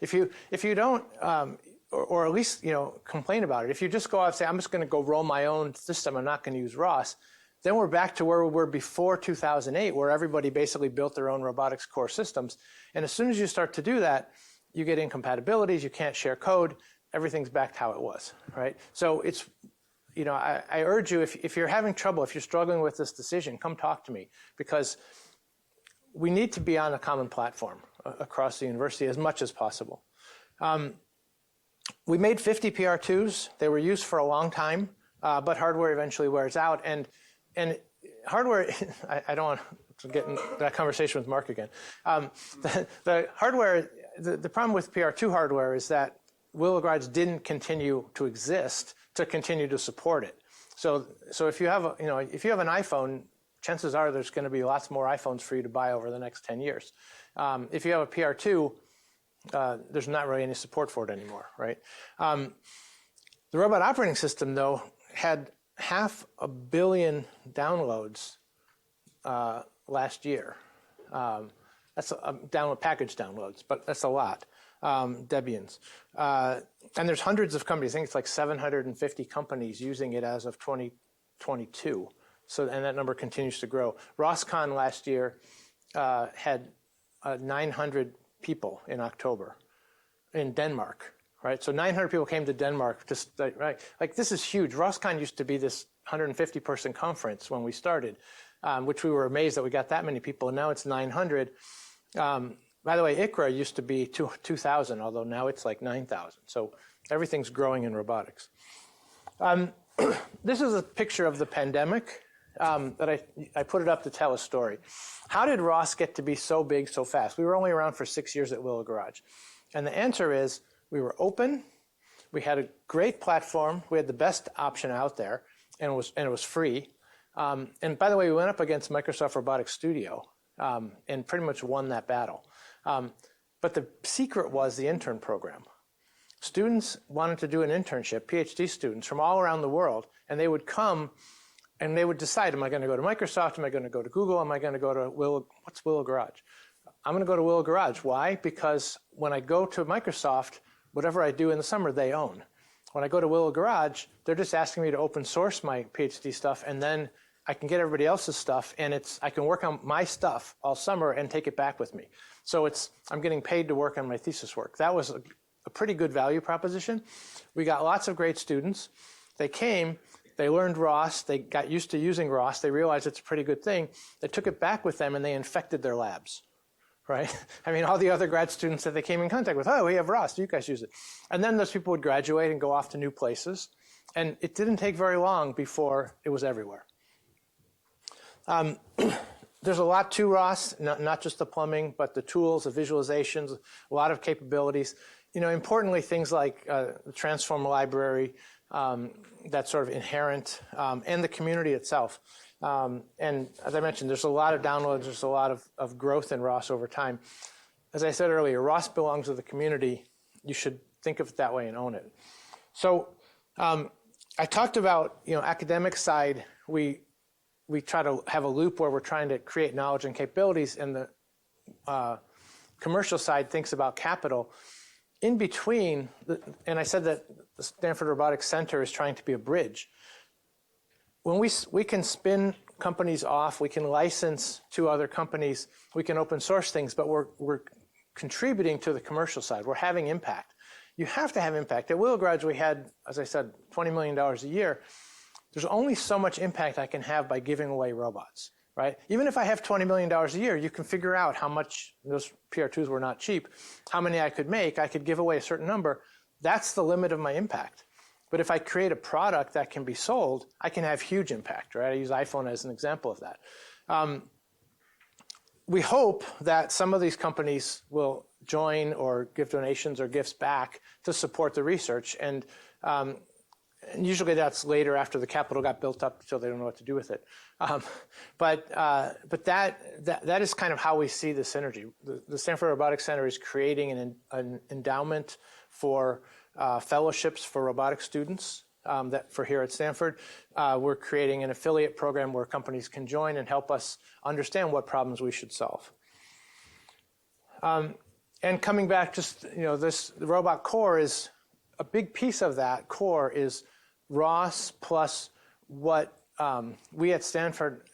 Speaker 1: If you don't, or at least, you know, complain about it. If you just go out and say, I'm just going to go roll my own system, I'm not going to use ROS, then we're back to where we were before 2008, where everybody basically built their own robotics core systems. And as soon as you start to do that, you get incompatibilities, you can't share code, everything's back to how it was, right? So it's, you know, I urge you, if you're having trouble, if you're struggling with this decision, come talk to me, because we need to be on a common platform across the university as much as possible. We made 50 PR2s. They were used for a long time, but hardware eventually wears out. And hardware, I don't want to get in that conversation with Mark again. The hardware, the problem with PR2 hardware is that Willow Garage didn't continue to exist to continue to support it. So if you have if you have an iPhone, chances are there's going to be lots more iPhones for you to buy over the next 10 years. If you have a PR2, there's not really any support for it anymore, right? The robot operating system, though, had 500 million downloads last year. That's download package downloads, but that's a lot. Debians. And there's hundreds of companies. I think it's like 750 companies using it as of 2022. So, and that number continues to grow. ROSCON last year had 900 people in October in Denmark, right? So 900 people came to Denmark, just right? Like, this is huge. ROSCON used to be this 150-person conference when we started, which we were amazed that we got that many people, and now it's 900. By the way, ICRA used to be 2,000, although now it's like 9,000. So everything's growing in robotics. This is a picture of the pandemic that I put it up to tell a story. How did ROS get to be so big so fast? We were only around for 6 years at Willow Garage. And the answer is we were open. We had a great platform. We had the best option out there, and it was free. And by the way, we went up against Microsoft Robotics Studio and pretty much won that battle. But the secret was the intern program. Students wanted to do an internship, PhD students from all around the world, and they would come and they would decide, am I going to go to Microsoft? Am I going to go to Google? Am I going to go to what's Willow Garage? I'm going to go to Willow Garage. Why? Because when I go to Microsoft, whatever I do in the summer, they own. When I go to Willow Garage, they're just asking me to open source my PhD stuff, and then I can get everybody else's stuff, and I can work on my stuff all summer and take it back with me. So I'm getting paid to work on my thesis work. That was a pretty good value proposition. We got lots of great students. They came, they learned ROS, they got used to using ROS, they realized it's a pretty good thing. They took it back with them and they infected their labs, right? I mean, all the other grad students that they came in contact with, oh, we have ROS, you guys use it. And then those people would graduate and go off to new places. And it didn't take very long before it was everywhere. There's a lot to ROS, not just the plumbing, but the tools, the visualizations, a lot of capabilities. importantly, things like the Transform library, that's sort of inherent, and the community itself. And as I mentioned, there's a lot of downloads, there's a lot of growth in ROS over time. As I said earlier, ROS belongs to the community. You should think of it that way and own it. So I talked about, academic side, we try to have a loop where we're trying to create knowledge and capabilities, and the commercial side thinks about capital. In between, and I said that the Stanford Robotics Center is trying to be a bridge. When we can spin companies off, we can license to other companies, we can open source things, but we're contributing to the commercial side. We're having impact. You have to have impact. At Willow Garage, we had, as I said, $20 million a year. There's only so much impact I can have by giving away robots, right? Even if I have $20 million a year, you can figure out how much, those PR2s were not cheap, how many I could make. I could give away a certain number. That's the limit of my impact. But if I create a product that can be sold, I can have huge impact, right? I use iPhone as an example of that. We hope that some of these companies will join or give donations or gifts back to support the research. And usually that's later after the capital got built up, so they don't know what to do with it. But that is kind of how we see the synergy. The Stanford Robotics Center is creating an endowment for fellowships for robotic students for here at Stanford. We're creating an affiliate program where companies can join and help us understand what problems we should solve. And coming back, the robot core is a big piece of that core is ROS plus what we at Stanford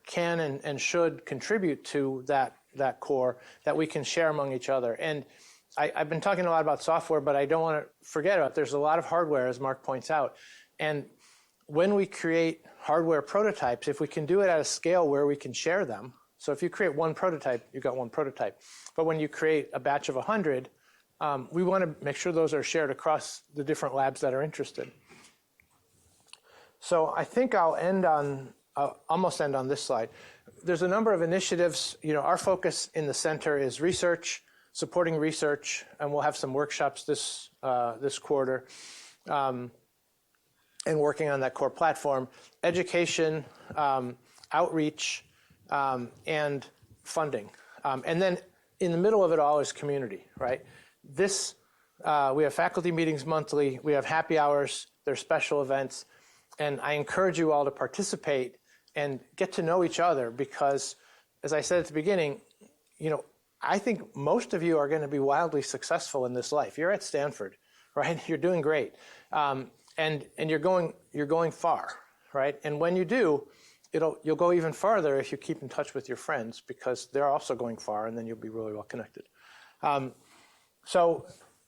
Speaker 1: can and should contribute to that core that we can share among each other. And I've been talking a lot about software, but I don't want to forget about there's a lot of hardware, as Mark points out. And when we create hardware prototypes, if we can do it at a scale where we can share them, so if you create one prototype, you've got one prototype. But when you create a batch of 100, we want to make sure those are shared across the different labs that are interested. So I think I'll almost end on this slide. There's a number of initiatives. Our focus in the center is research, supporting research, and we'll have some workshops this quarter, and working on that core platform. Education, outreach, and funding. And then in the middle of it all is community, right? We have faculty meetings monthly, we have happy hours, there's special events, and I encourage you all to participate and get to know each other because, as I said at the beginning, I think most of you are going to be wildly successful in this life. You're at Stanford, right? You're doing great, and you're going far, right? And when you do, you'll go even farther if you keep in touch with your friends because they're also going far, and then you'll be really well connected. So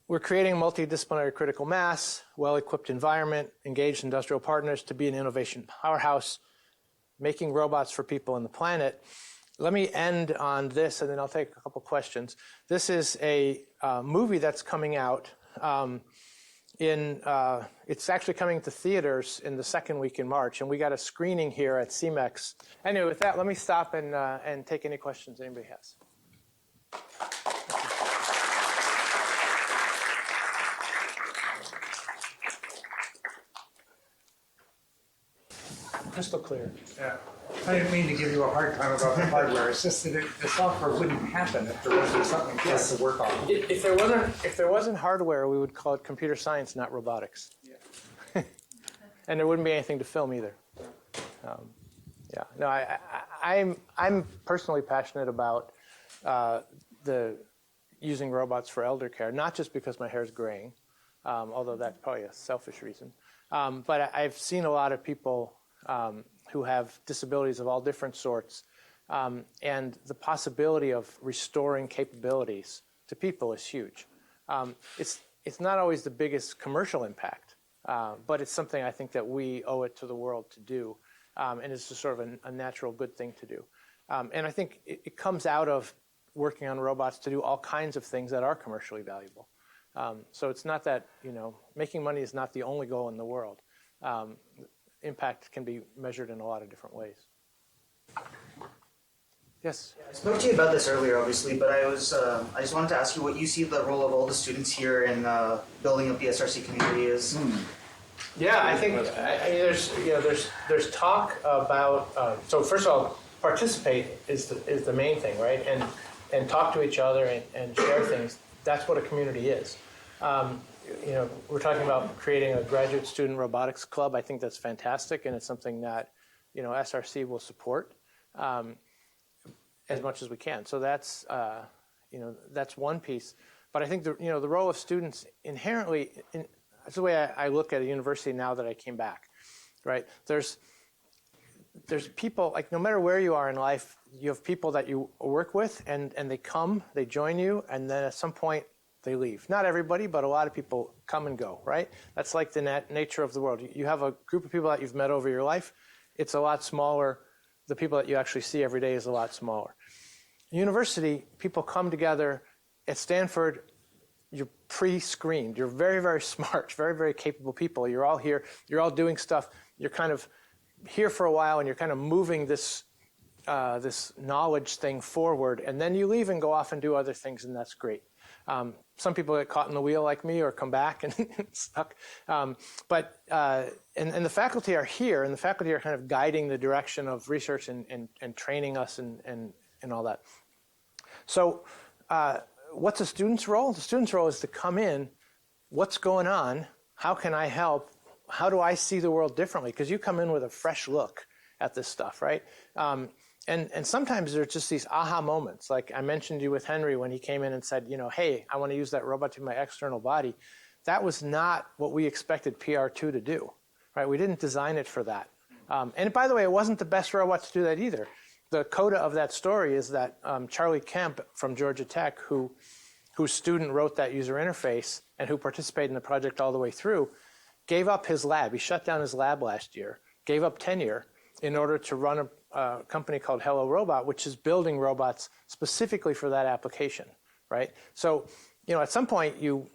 Speaker 1: we're creating a multidisciplinary critical mass, well-equipped environment, engaged industrial partners to be an innovation powerhouse, making robots for people and the planet. Let me end on this, and then I'll take a couple questions. This is a movie that's coming out. It's actually coming to theaters in the second week in March, and we got a screening here at CMEX. Anyway, with that, let me stop and take any questions anybody has. Crystal clear.
Speaker 3: Yeah. I didn't mean to give you a hard time about the hardware. It's just that the software wouldn't happen if there wasn't something for us to work on.
Speaker 1: If there wasn't hardware, we would call it computer science, not robotics. Yeah. And there wouldn't be anything to film either. Yeah. No, I'm personally passionate about using robots for elder care, not just because my hair is graying, although that's probably a selfish reason. But I've seen a lot of people who have disabilities of all different sorts, and the possibility of restoring capabilities to people is huge. It's not always the biggest commercial impact, but it's something I think that we owe it to the world to do, and it's just sort of a natural good thing to do. And I think it comes out of working on robots to do all kinds of things that are commercially valuable. So it's not that, making money is not the only goal in the world. Impact can be measured in a lot of different ways. Yes.
Speaker 4: I spoke to you about this earlier, obviously, but I just wanted to ask you what you see the role of all the students here in building up the SRC community is.
Speaker 1: Yeah, I think there's talk about. So first of all, participate is the main thing, right? And talk to each other and share things. That's what a community is. We're talking about creating a graduate student robotics club. I think that's fantastic, and it's something that SRC will support as much as we can. So that's one piece. But I think the role of students inherently. That's the way I look at a university now that I came back, right? There's people, like no matter where you are in life, you have people that you work with and they join you, and then at some point they leave. Not everybody, but a lot of people come and go, right? That's like the nature of the world. You have a group of people that you've met over your life. It's a lot smaller. The people that you actually see every day is a lot smaller. University, people come together. At Stanford, you're pre-screened. You're very, very smart, very, very capable people. You're all here. You're all doing stuff. You're kind of here for a while, and you're kind of moving this knowledge thing forward. And then you leave and go off and do other things, and that's great. Some people get caught in the wheel like me or come back and stuck. But the faculty are here, and the faculty are kind of guiding the direction of research and training us and all that. So what's a student's role? The student's role is to come in, what's going on, how can I help, how do I see the world differently? Because you come in with a fresh look at this stuff, right? And sometimes there's just these aha moments. Like I mentioned you with Henry when he came in and said, hey, I want to use that robot to my external body. That was not what we expected PR2 to do, right? We didn't design it for that. And by the way, it wasn't the best robot to do that either. The coda of that story is that Charlie Kemp from Georgia Tech, whose student wrote that user interface and who participated in the project all the way through, gave up his lab. He shut down his lab last year, gave up tenure in order to run a company called Hello Robot, which is building robots specifically for that application, right? So, at some point you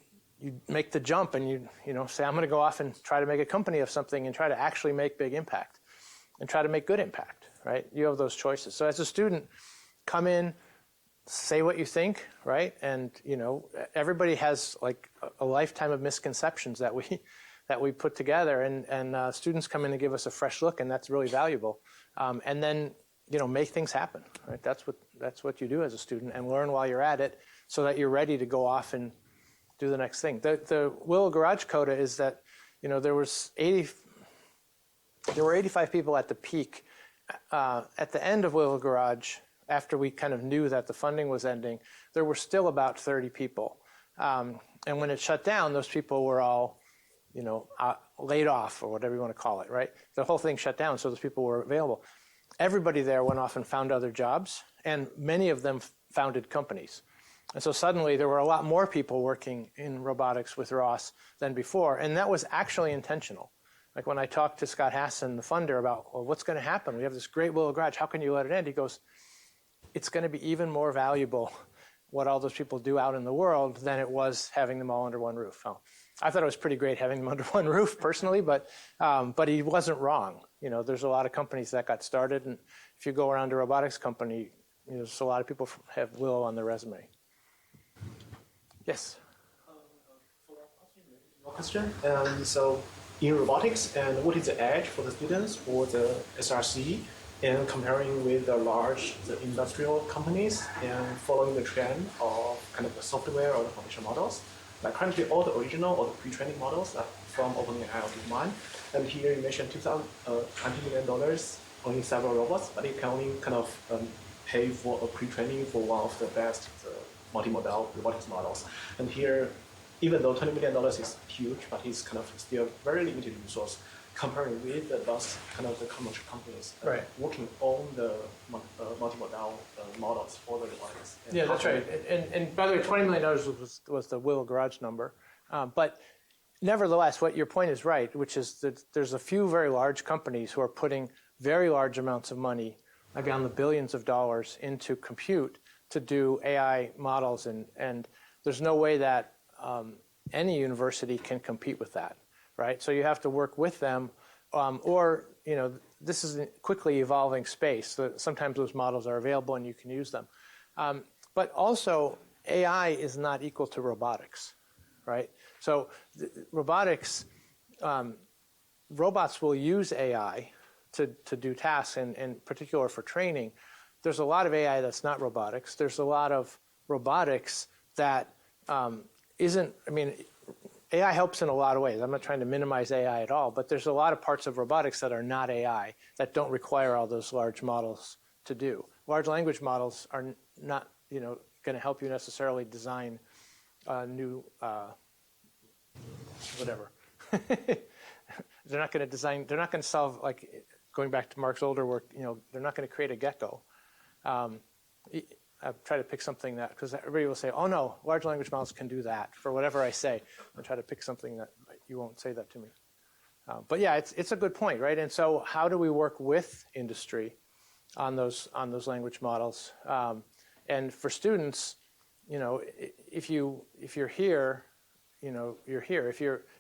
Speaker 1: make the jump and you say, I'm going to go off and try to make a company of something and try to actually make big impact and try to make good impact, right? You have those choices. So as a student, come in, say what you think, right? And, everybody has like a lifetime of misconceptions that we put together, and students come in and give us a fresh look, and that's really valuable. And then, make things happen, right? That's what you do as a student, and learn while you're at it so that you're ready to go off and do the next thing. The Willow Garage coda is that, there were 85 people at the peak. At the end of Willow Garage, after we kind of knew that the funding was ending, there were still about 30 people. And when it shut down, those people were all, laid off or whatever you want to call it, right? The whole thing shut down, so those people were available. Everybody there went off and found other jobs, and many of them founded companies. And so suddenly there were a lot more people working in robotics with Ross than before, and that was actually intentional. Like when I talked to Scott Hassan, the funder, about, well, what's going to happen? We have this great Willow Garage. How can you let it end? He goes, it's going to be even more valuable what all those people do out in the world than it was having them all under one roof. Oh, I thought it was pretty great having them under one roof personally, but he wasn't wrong. There's a lot of companies that got started, and if you go around a robotics company, there's a lot of people have Willow on their resume. Yes?
Speaker 5: Question. So in robotics, and what is the edge for the students or the SRC and comparing with the industrial companies and following the trend of kind of the software or the foundation models? Like currently all the original or the pre-training models are from OpenAI or DeepMind. And here you mentioned $20 million, only several robots, but it can only kind of pay for a pre-training for one of the best multimodal robotics models. And here, even though $20 million is huge, but it's kind of still very limited resource comparing with those kind of the commercial companies
Speaker 1: right.
Speaker 5: working on the multimodal models for the robotics.
Speaker 1: Yeah, that's right. And by the way, $20 million was the Willow Garage number. But nevertheless, what your point is right, which is that there's a few very large companies who are putting very large amounts of money, maybe on the billions of dollars, into compute to do AI models. And there's no way that any university can compete with that. Right, so you have to work with them, or this is a quickly evolving space. So sometimes those models are available and you can use them. But also, AI is not equal to robotics, right? So robotics, robots will use AI to do tasks, and in particular for training. There's a lot of AI that's not robotics. There's a lot of robotics that isn't, I mean, AI helps in a lot of ways. I'm not trying to minimize AI at all, but there's a lot of parts of robotics that are not AI, that don't require all those large models to do. Large language models are not, going to help you necessarily design new, whatever. They're not going to solve, like, going back to Mark's older work, they're not going to create a gecko. I try to pick something that, because everybody will say, oh no, large language models can do that, for whatever I say. I try to pick something that you won't say that to me. But yeah, it's a good point, right? And so how do we work with industry on those language models? And for students, if you're here, you're here.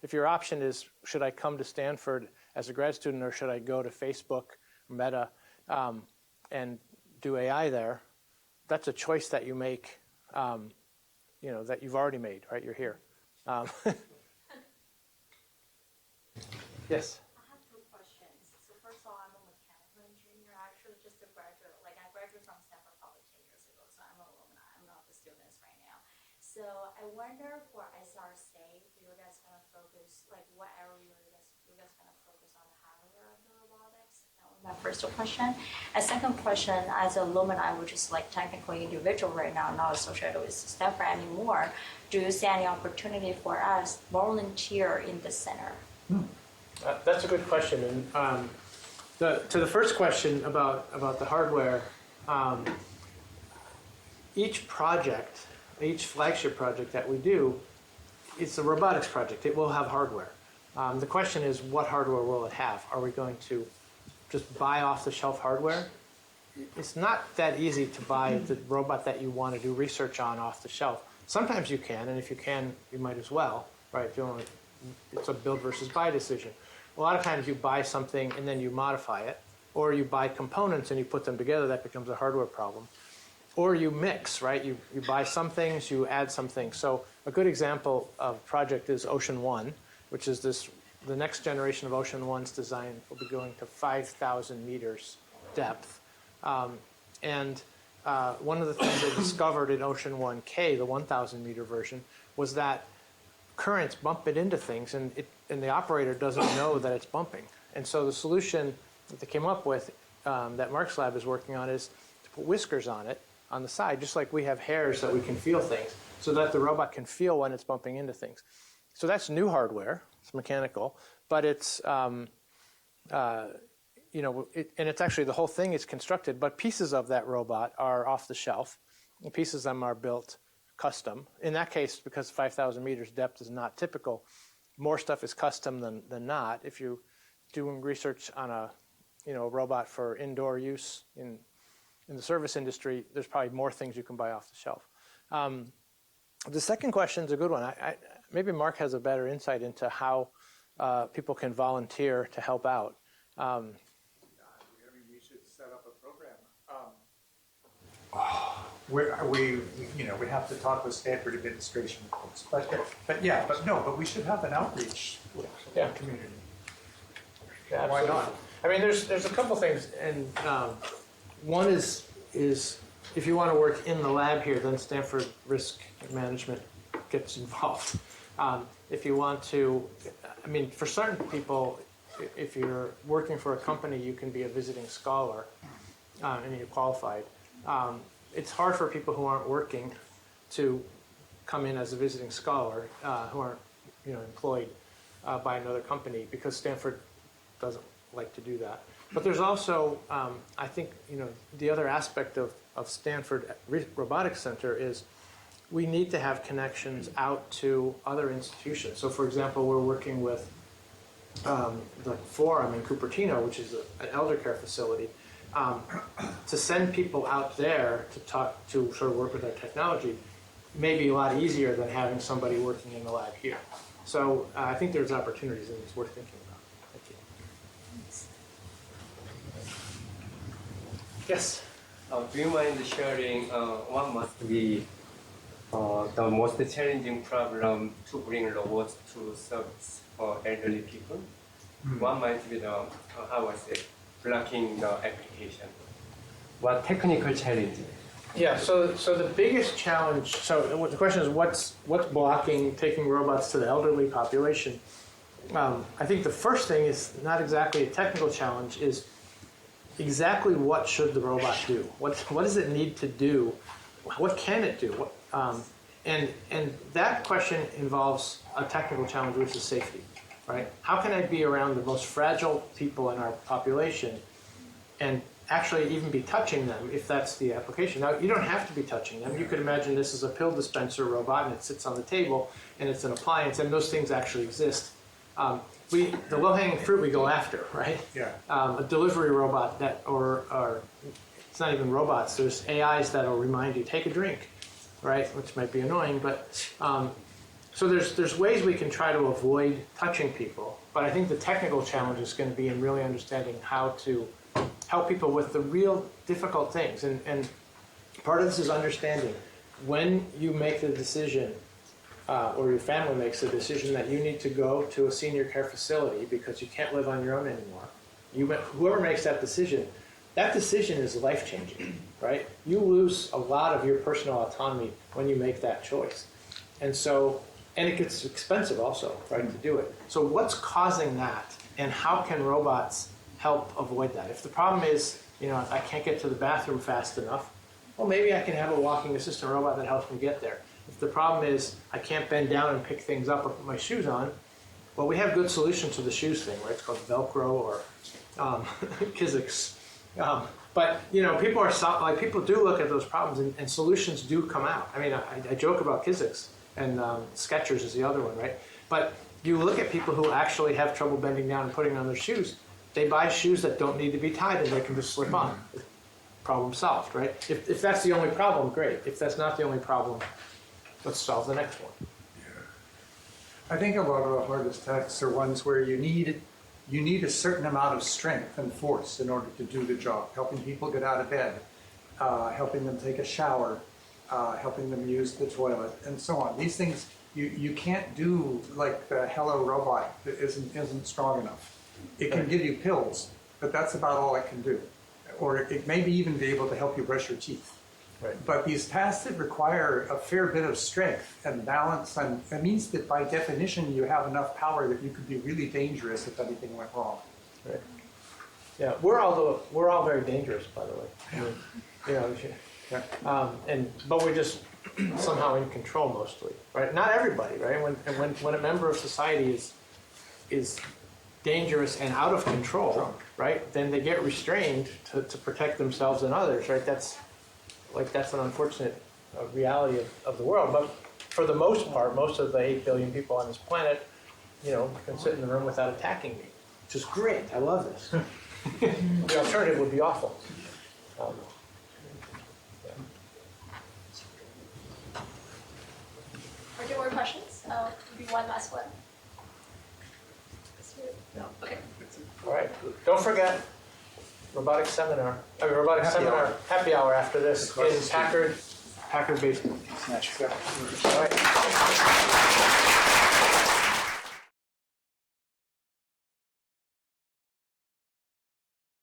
Speaker 1: If your option is, should I come to Stanford as a grad student, or should I go to Facebook, Meta, and do AI there? That's a choice that you make, that you've already made, right? You're here. Yes.
Speaker 6: I have two questions. So first of all, I'm a mechanical engineer. Actually, just a graduate. Like I graduated from Stanford probably 10 years ago, so I'm an alumni. I'm not the students right now. So I wonder for SRC, you guys gonna focus, like what area you guys gonna focus on the hardware of the robotics? That was my first question. And second question, as an alumni, which is like technically individual right now, not associated with Stanford anymore, do you see any opportunity for us volunteer in the center?
Speaker 1: That's a good question. And to the first question about the hardware, each project, each flagship project that we do, it's a robotics project. It will have hardware. The question is, what hardware will it have? Are we going to just buy off-the-shelf hardware? It's not that easy to buy the robot that you want to do research on off the shelf. Sometimes you can, and if you can, you might as well, right? If you want to, it's a build versus buy decision. A lot of times you buy something and then you modify it, or you buy components and you put them together. That becomes a hardware problem. Or you mix, right? You buy some things, you add some things. So a good example of a project is Ocean One, which is the next generation of Ocean One's design will be going to 5,000 meters depth. And one of the things they discovered in Ocean 1K, the 1,000 meter version, was that currents bump it into things, and the operator doesn't know that it's bumping. And so the solution that they came up with, that Mark's lab is working on, is to put whiskers on it on the side, just like we have hairs that we can feel things, so that the robot can feel when it's bumping into things. So that's new hardware. It's mechanical, but it's and it's actually, the whole thing is constructed, but pieces of that robot are off the shelf, and pieces of them are built custom. In that case, because 5,000 meters depth is not typical, more stuff is custom than not. If you're doing research on a robot for indoor use in the service industry, there's probably more things you can buy off the shelf. The second question is a good one. Maybe Mark has a better insight into how people can volunteer to help out.
Speaker 3: We should set up a program. We have to talk with Stanford administration, of course. But we should have an outreach community.
Speaker 1: Yeah,
Speaker 3: why not?
Speaker 1: I mean, there's a couple things, and one is if you want to work in the lab here, then Stanford Risk Management gets involved. If you want to, I mean, for certain people, if you're working for a company, you can be a visiting scholar, and you're qualified. It's hard for people who aren't working to come in as a visiting scholar, who aren't employed by another company, because Stanford doesn't like to do that. But there's also, I think, the other aspect of Stanford Robotics Center is we need to have connections out to other institutions. So, for example, we're working with the Forum in Cupertino, which is an elder care facility, to send people out there to sort of work with our technology may be a lot easier than having somebody working in the lab here. So I think there's opportunities, and it's worth thinking about. Thank you. Yes.
Speaker 7: Do you mind sharing what must be the most challenging problem to bring robots to service for elderly people? What might be the, how I say, blocking the application? What technical challenge?
Speaker 1: Yeah, so the biggest challenge, so the question is what's blocking taking robots to the elderly population? I think the first thing is not exactly a technical challenge, is exactly what should the robot do? What does it need to do? What can it do? And that question involves a technical challenge, which is safety, right? How can I be around the most fragile people in our population and actually even be touching them if that's the application? Now, you don't have to be touching them. You could imagine this is a pill dispenser robot and it sits on the table and it's an appliance, and those things actually exist. The low-hanging fruit we go after, right?
Speaker 3: Yeah.
Speaker 1: A delivery robot or it's not even robots. There's AIs that'll remind you, take a drink, right? Which might be annoying, but so there's ways we can try to avoid touching people. But I think the technical challenge is going to be in really understanding how to help people with the real difficult things. And part of this is understanding when you make the decision or your family makes the decision that you need to go to a senior care facility because you can't live on your own anymore. Whoever makes that decision is life-changing, right? You lose a lot of your personal autonomy when you make that choice. And it gets expensive also, right, to do it. So what's causing that, and how can robots help avoid that? If the problem is, I can't get to the bathroom fast enough, well, maybe I can have a walking assistant robot that helps me get there. If the problem is I can't bend down and pick things up or put my shoes on, well, we have good solutions to the shoes thing, right? It's called Velcro or Kizix. But people do look at those problems, and solutions do come out. I mean, I joke about Kizix, and Skechers is the other one, right? But you look at people who actually have trouble bending down and putting on their shoes. They buy shoes that don't need to be tied and they can just slip on. Problem solved, right? If that's the only problem, great. If that's not the only problem, let's solve the next one.
Speaker 3: I think a lot of the hardest tasks are ones where you need a certain amount of strength and force in order to do the job. Helping people get out of bed, helping them take a shower, helping them use the toilet, and so on. These things you can't do like the Hello robot that isn't strong enough. It can give you pills, but that's about all it can do. Or it may even be able to help you brush your teeth.
Speaker 1: Right.
Speaker 3: But these tasks that require a fair bit of strength and balance, and it means that by definition you have enough power that you could be really dangerous if anything went wrong.
Speaker 1: Right. Yeah, we're all very dangerous, by the way. I mean, but we're just somehow in control mostly, right? Not everybody, right? When a member of society is dangerous and out of control, right? Then they get restrained to protect themselves and others, right? That's an unfortunate reality of the world. But for the most part, most of the 8 billion people on this planet, can sit in the room without attacking me, which is great. I love this. The alternative would be awful.
Speaker 8: Are there more questions? Maybe one last one. No. Okay.
Speaker 1: All right. Don't forget robotics seminar happy hour after this in Packard basement.
Speaker 3: Snatch.
Speaker 1: All right.